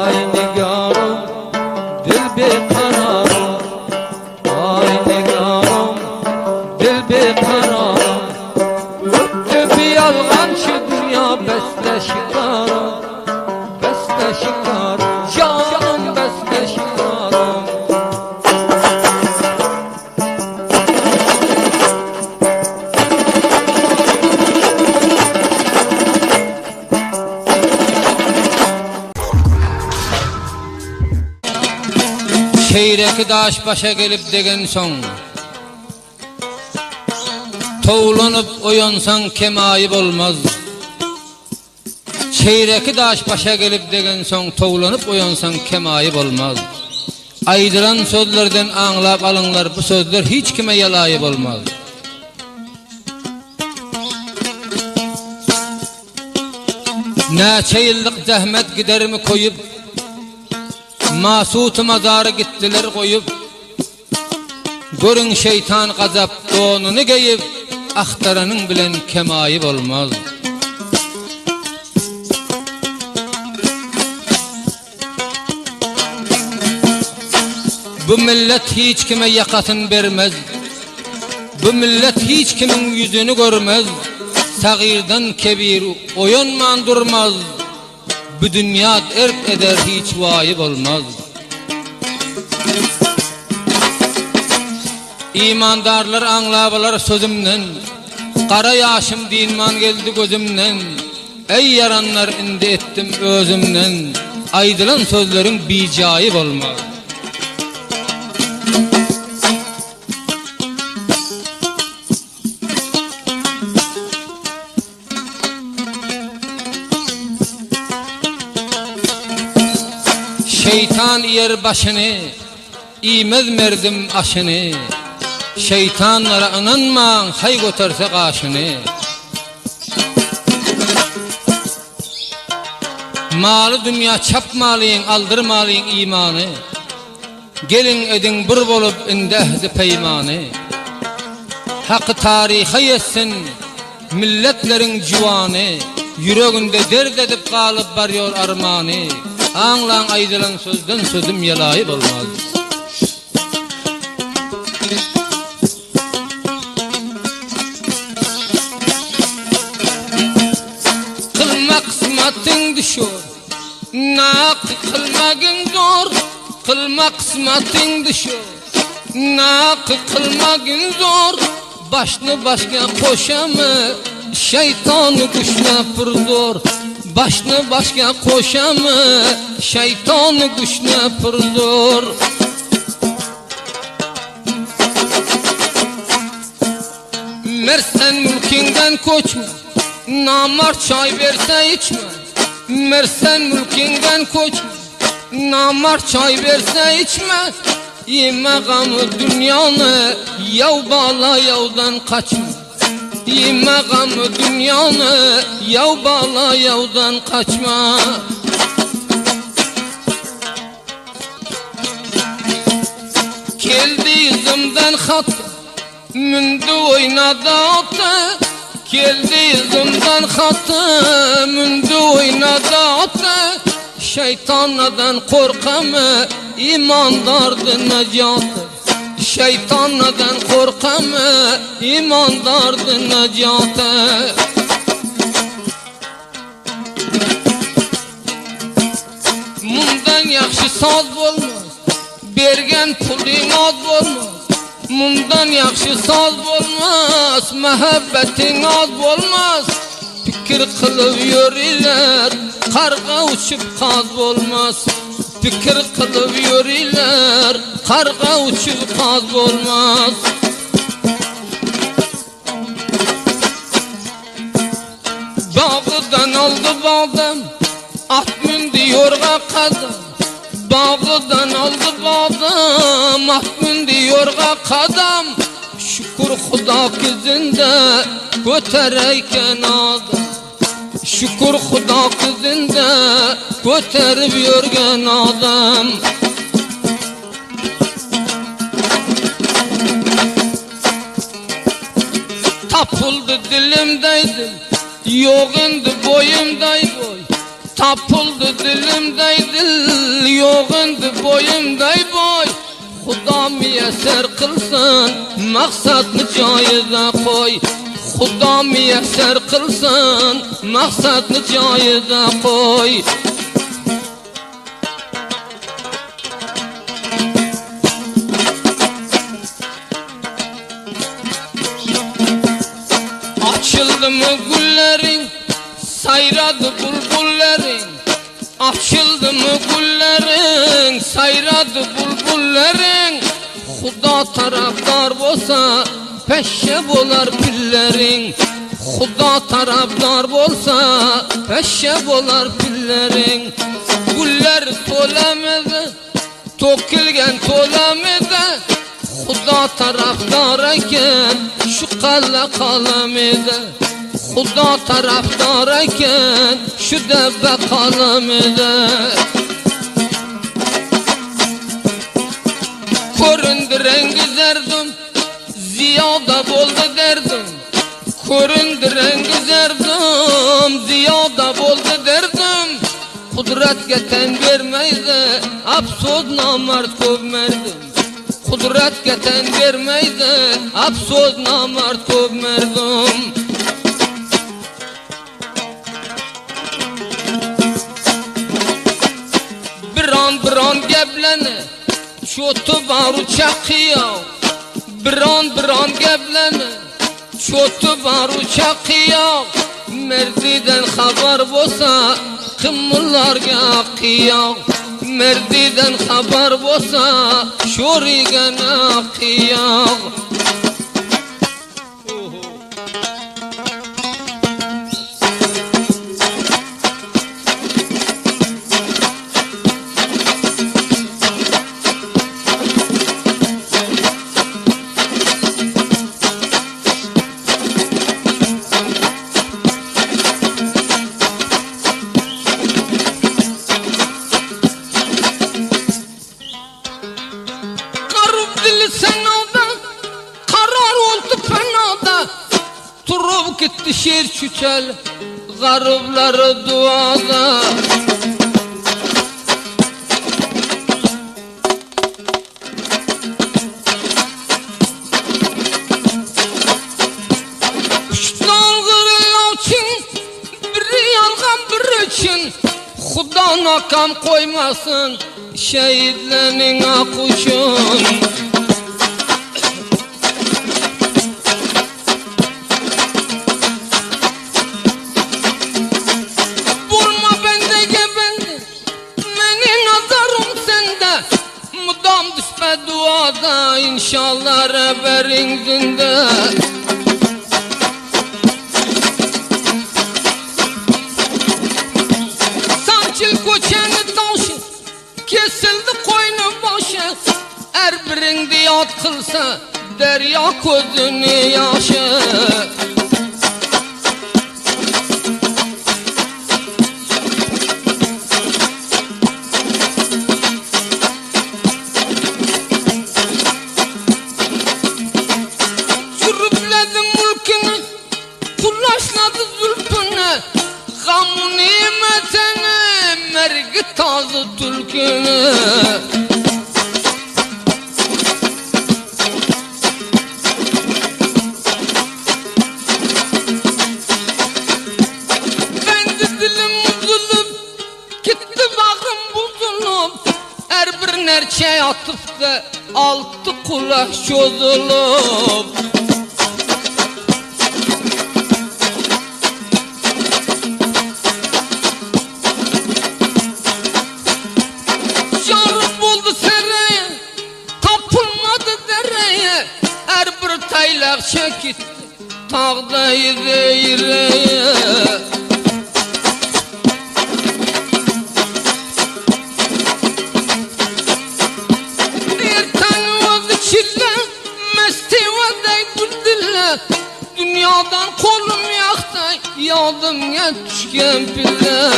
Ay nigarım, dil bekararım, ay nigarım, dil bekararım. Bir yalgancı dünya besle şikarım, besle şikarım, canım besle şikarım. Çeyreki daş başa gelip degen son, toğlanıp oyansan kemayip olmaz. Çeyreki daş başa gelip degen son, toğlanıp oyansan kemayip olmaz. Aydıran sözlerden anlap alınlar, bu sözler hiç kime yalayip olmaz. Neçe yıllık zahmet giderimi koyup, Masut-u mazarı gittiler koyup, görün şeytan gazap donunu giyip, aktaranın bilen kemayip olmaz. Bu millet hiç kime yakasın vermez, bu millet hiç kimin yüzünü görmez. Sagirdan kebir oyunman durmaz, bu dünya erk eder hiç vayip olmaz. İmandarlar anlabalar sözümden, kara yaşım dinman geldi gözümden. Ey yaranlar indi ettim özümden, aydılan sözlerin bicayip olmaz. Şeytan yer başını, İmez merdim aşını. Şeytanlara inanman, hay götürse kaşını. Malı dünya çapmalıyın, aldırmalıyın imanı. Gelin edin bir bolup indehdi peymanı. Hakkı tarihi yetsin, milletlerin civanı. Yüreğinde dert edip kalıp varıyor armanı. Anlan aydılan sözden sözüm yalayıp olmaz. Kılma kısmetin düşüyor, nak kılmagın zor. Kılma kısmetin düşüyor, nak kılmagın zor. Başını başka koşamı, şeytanı güçle fırzor. Başını başka koşamı, şeytanı güçle fırzor. Mersen mülkinden koçma, namar çay verse içme. Mersen mülkinden koçma, namar çay verse içme. Yeme gamı dünyanı, yav bağla yavdan kaçma. Yeme gamı dünyanı, yav bala yavdan kaçma. Geldi yüzümden hat, mündü oynadı atı. Geldi yüzümden hat, mündü oynadı atı. Şeytandan korkamı, imandardı necatı. Şeytandan korkamı, imandardı necatı. Mundan yaxşı saz olmaz, bergen puling az olmaz. Mundan yaxşı saz olmaz, muhabbetin az olmaz. Fikir kılıp yürüler, karga uçup kaz olmaz. Fikir kılıp yürüler, karga uçup kaz olmaz. Bağdan aldı bağdan, at mündü yorga kadam. Bağdan aldı bağdan, at mündü yorga kadam. Şükür Xuda kızında götereyken adam. Şükür Xuda kızında göterip yürgen adam. Tapıldı dilimdeydi, yok indi boyumday boy. Tapıldı dilimdeydi, yok indi boyumday boy. Xuda müyesser kılsın, maksatını cayıza koy. Xuda müyesser kılsın, maksatını cayıza koy. Açıldı mı güllerin, sayradı bulbullerin. Açıldı mı güllerin, sayradı bulbullerin. Xuda taraftar bolsa, peşe bolar pillerin. Xuda taraftar bolsa, peşe bolar pillerin. Güller tolamedi, tokilgen tolamedi. Xuda taraftar eken, şu kalla kalamedi. Xuda taraftar eken, şu debbe kalamedi. Köründüren güzerdim, ziyada boldu derdim. Köründüren güzerdim, ziyada boldu derdim. Kudret geten vermeydi, afsoz namart köpmerdim. Kudret geten vermeydi, afsoz namart köpmerdim. Bir an gebleni, çotu baru çakıyor. Bir an gebleni, çotu baru çakıyor. Merdiden haber bolsa, kımıllarga akıyor. Merdiden haber bolsa, şorigen akıyor. Gitti şer çüçel, garipları duada. Üç dalgırın için, biri yalgan biri için. Xuda nakam koymasın, şehitlerin akuşun. Duada inşallah reberin zinde. Sancıl koçeni taşı, kesildi koynu başı. Her birin diyat kılsa, derya közünü yaşı. ağzı tülkünü. Bendi dilim uzulup gitti bağrım buzulup, her bir nerçe atıptı altı kulak çözülüp. Yarım oldu sereye, tapılmadı dereye, her bir taylak çekit tağda yüreye. Dünyadan kolum yaktı, yadım ya düşken pille.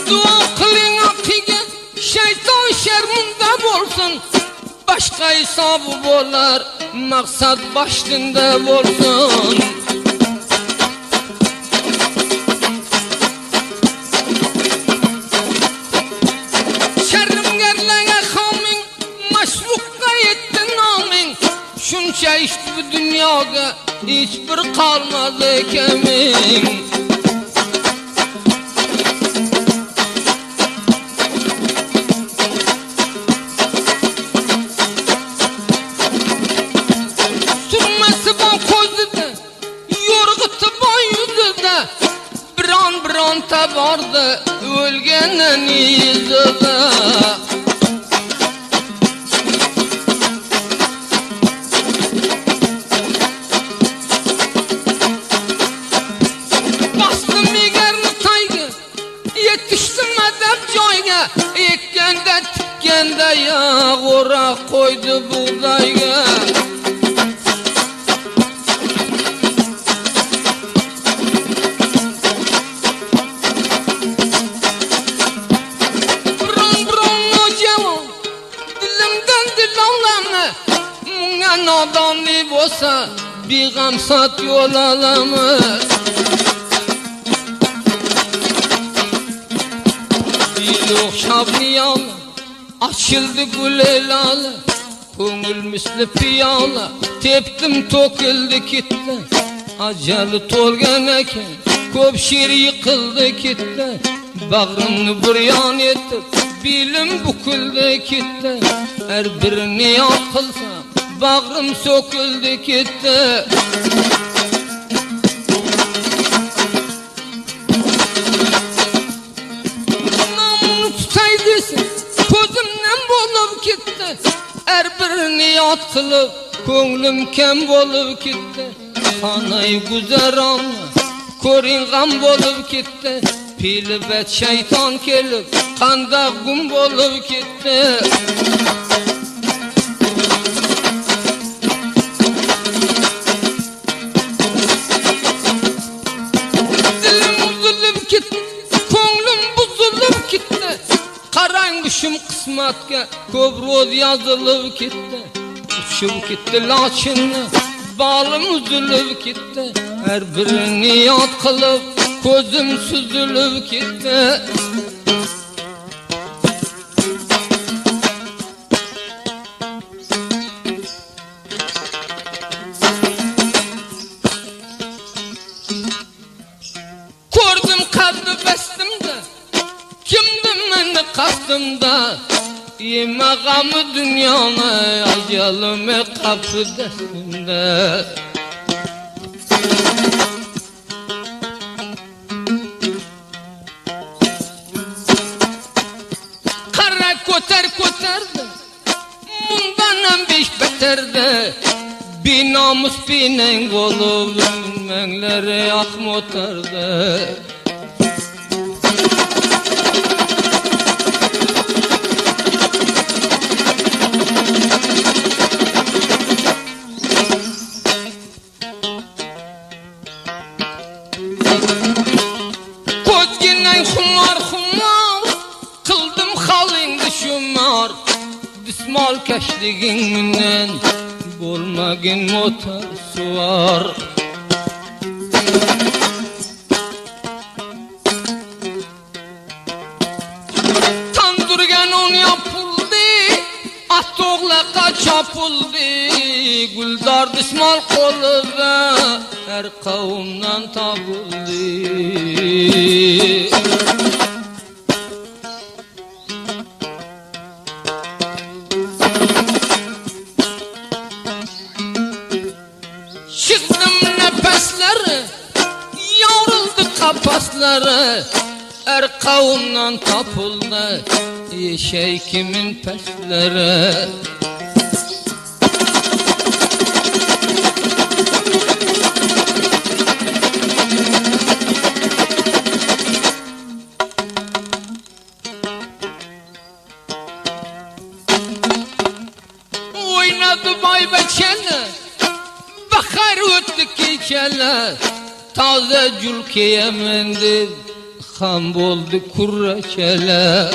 Dua kılın akıge, şeytan şerminde bolsun. Başka hesabı bolar, maksat başında bolsun. Şunca işte bu dünyada hiçbir kalmadı kemin. Sürmesi ban koydu da, yorgutu ban yüzü de, bir an tabardı, ölgenen yüzü de. Ekkende tikkende ya ora koydu buğdayga. Bron hocam, dilimden dil anlamı, munga nadanlı bolsa bir gamsat yol alamı. Okşab niyalı, açıldı gül elalı, köngül misli piyala, teptim tokildi gitti. Acalı tolgan eken, köp şiir yıkıldı gitti. Bağrımni buryan etip, bilim bukildi gitti. Her birini yad kılsam, bağrım söküldü gitti. Gözümden bolup gitti, her birini yad kılıp, könglim kem bolup gitti. Hanay güzel anla, koringam bolup gitti. Pili bet şeytan kelip, kanda gum bolup gitti. Dilim uzulup gitti, könglim buzulup gitti. Karangışım kısmetke köp yazılıp gitti. Uçup gitti laçınlı, balım üzülüp gitti. Her birini yad kılıp, gözüm süzülüp gitti. Gördüm kalbi bestimde, kimdim ben de kastımda. Yemeğamı dünyama, acalımı kapıdasında. Kara koterdi, bundan beş beterdi. Bir namus binen kolu, bilmenleri akmotardı. Kıldım halin düşün Dismal keşliğinden Bolmagin motor suvar Tandırgen on yapıldı At oğlaka çapıldı Güldar dismal kolu ve her kavimden tabıldı Çıktım nefesleri Yavruldu kapasları Her kavimden tapıldı Yeşey kimin pesleri Oynadı bay beçeli Bakar öttü keçeli Taze cülkeye mendi Ham oldu kurreçeli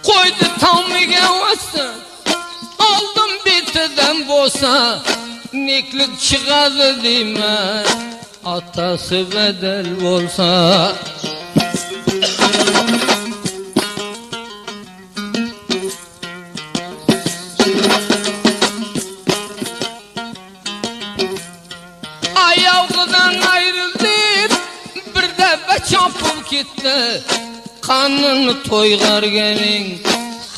Koydu tamige vası Aldım biteden bosa Niklik çıkadı dime Atası bedel olsa Ayağından ayrıldı Bir de çapıp gitti Kanını toygar gelin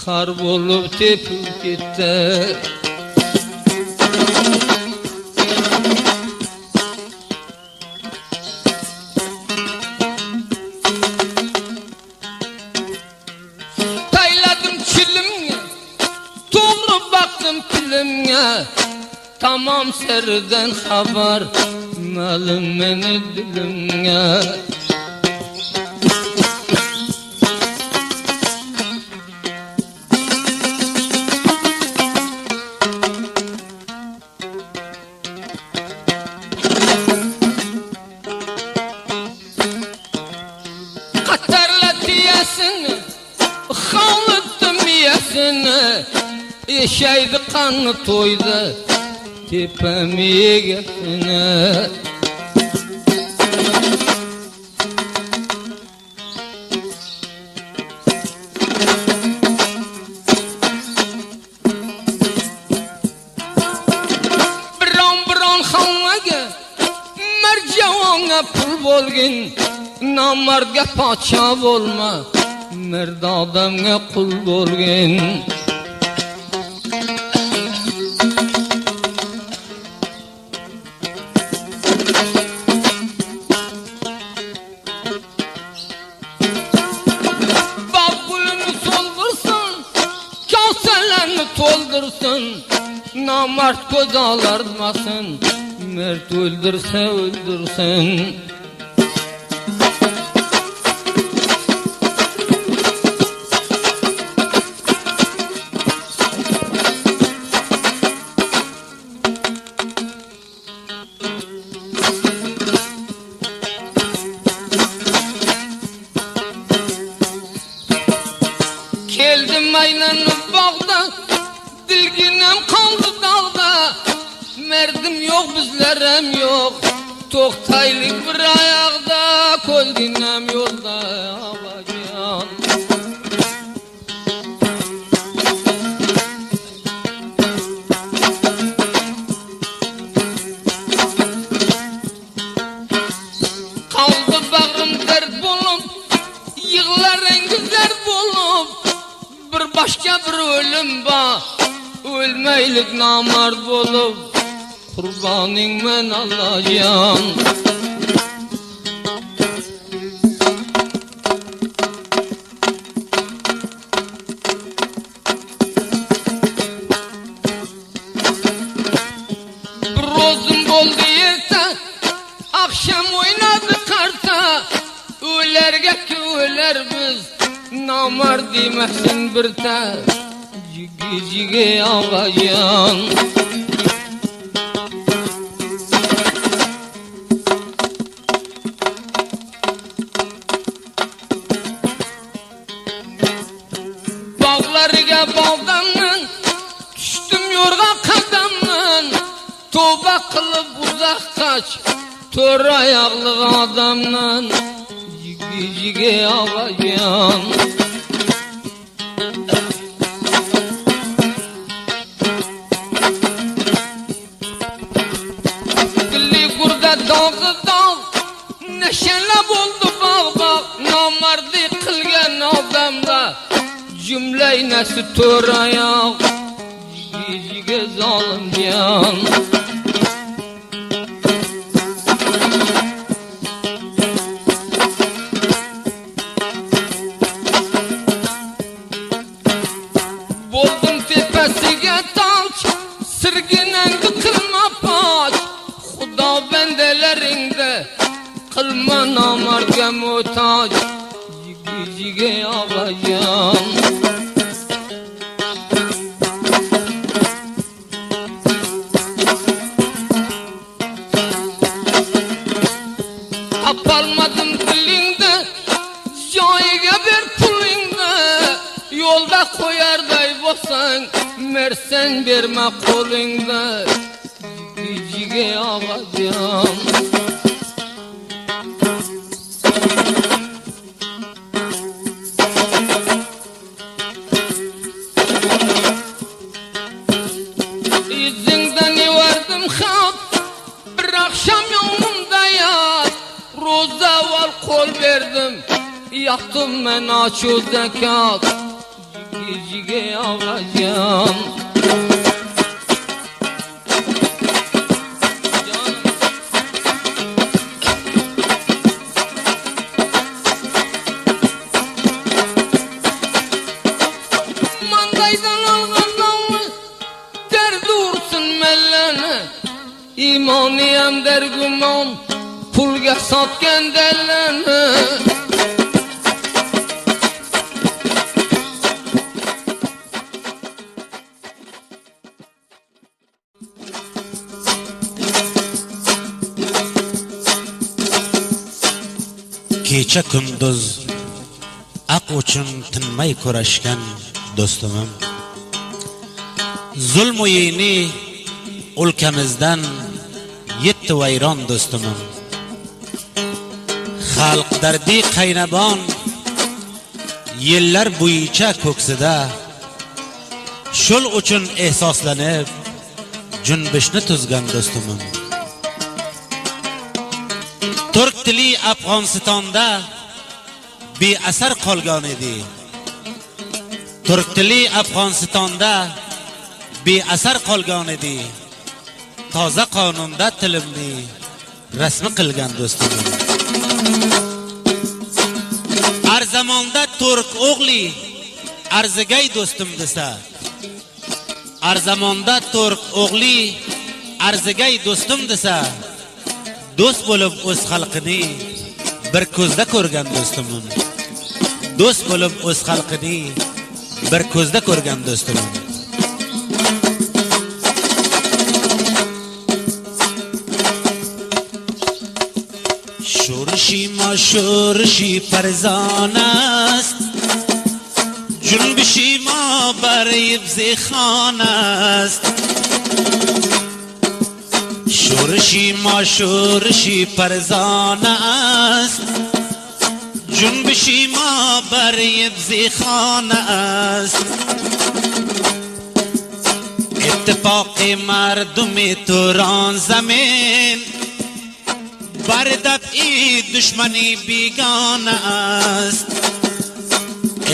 Harp olup tepip gitti Tayladım çilimge Doğru baktım pilimge Tamam serden haber Malım beni dilimge Katarla diyesini Havlıttım yesini Yeşeydi kanı toydu Tepem yegesini Biron havlaga Mercavanga pul bolgin Namardga paça bolma Merd adamga kul bolgin Toldursun Namart göz ağlarmasın Mert öldürse öldürsün Geldim aynen bağda Dilginem kaldı dağda Merdim yok bizlerem yok Toktaylık bir ayakta Koldinem yolda Avacan Kaldı bağrım dert bulup Yığlar rengi dert bulup Bir başka bir ölüm var Ölmeylik namard bolup Kurbaning men Allah'can Bir rozum boldu yerte Akşam oynadı karta Ölerge ki öler biz Namard demezsin bir ta Cige ağacan Tövbe kılıp uzak kaç. Tör ayaklı adamdan jige ağayan. Gülli kurda dağı dağ, neşele buldu bağ bağ. Namardi kılgen adamda cümle nesi tör ayak. Jige zalim can. Boldum tepesiga taç, sirginen kılma paç. Xudo bendeleringde kılma namarga muhtaç. Jige ağayan. Apalmadım dilinde, joyiga bir pulingde. Yolda koyarday bolsan, mersen berme kolingde. Jige ağayan. İzinden verdim hat, bir akşam yolumda yat. Roza var kol verdim, yaktım ben açu zekat. Jige ağayan. Mandaydan algandan der dursun mellene. İmaniyem der güman, pulga satken derlene. Kecha kunduz aq uchun tinmay kurashgan do'stimim, zulm o'yini o'lkamizdan yetti vayron do'stimim. Xalq dardi qaynabon yillar bo'yicha ko'ksida, shul uchun ehsoslanib junbishni tuzgan do'stimim. Turk tili Afg'onistonda beasar qolgan edi. Turk tili Afg'onistonda beasar qolgan edi. Toza qonunda tilimni rasmi qilgan do'stimim. Arzamonda turk o'g'li arzigay do'stim desa, arzamonda turk o'g'li arzigay do'stim desa, do'st bo'lib o'z xalqini bir ko'zda ko'rgan do'stimim. Do'st bo'lib o'z xalqini bir ko'zda ko'rgan do'stimim. Sho'rishi mashurishi farzon است، جنبشی ما برای بزخان است. شورشی ما شورشی پرزان است، جنبشی ما برای بزخان است. اتفاق مردم توران زمین بر دفعی دشمنی بیگانه است.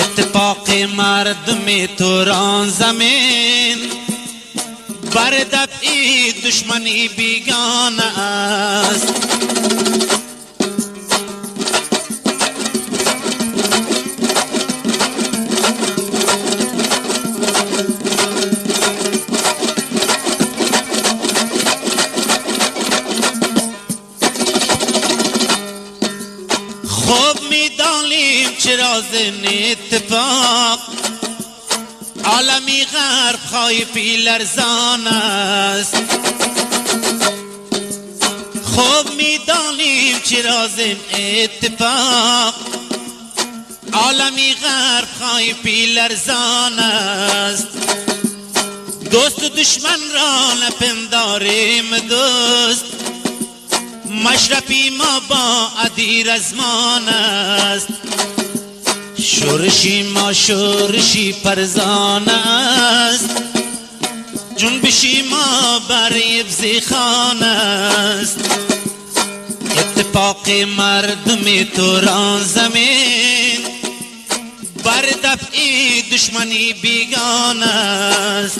اتفاق مردم توران زمین بر دفعی دشمنی بیگانه است. خوب می‌دانیم چرا زن اتفاق عالمی غرب خایفی لرزان است. خوب می‌دانیم چرا زن اتفاق عالمی غرب خایفی لرزان است. دوست و دشمن را نپنداریم دوست، مشرفی ما با عدی رزمان است. شورشی ما شورشی پرزان است، جنبشی ما برای بزیخان است. اتفاق مردم توران زمین بر دفع دشمنی بیگانه است.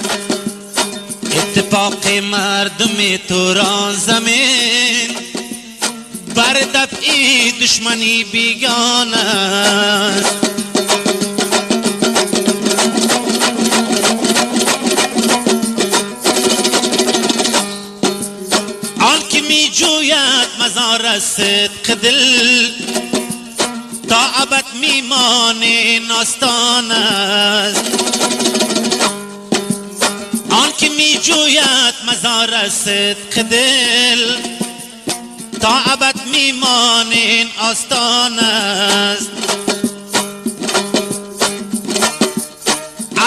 اتفاق مردم توران زمین بر دفع دشمنی بیگانه است. آنکه می جوید مزار صدق دل، تا ابد میمانه ناستان است. آنکه می جوید مزار صدق دل، تا ابد میمانه آستان است.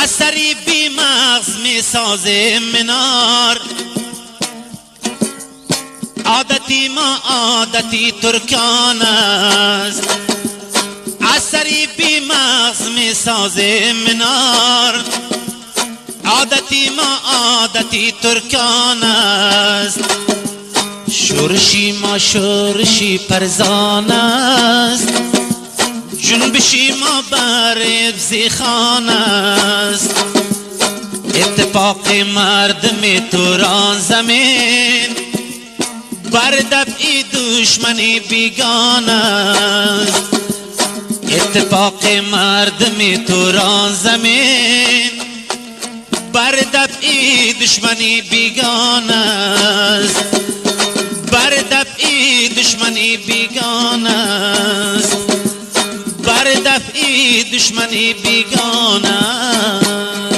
اثری بی مغز می سازه منار، عادتی ما عادتی ترکان است. اثری بی مغز می سازه منار، عادتی ما عادتی ترکان است. شورشی ما شورشی پرزان است، جنبشی ما بر بزیخان است. اتفاق مردم توران زمین بر دفع دشمنی بیگانه است. اتفاق مردم توران زمین بر دفع دشمنی بیگانه است. بر دفع دشمنی بیگانه است. بر دفع دشمنی بیگانه است.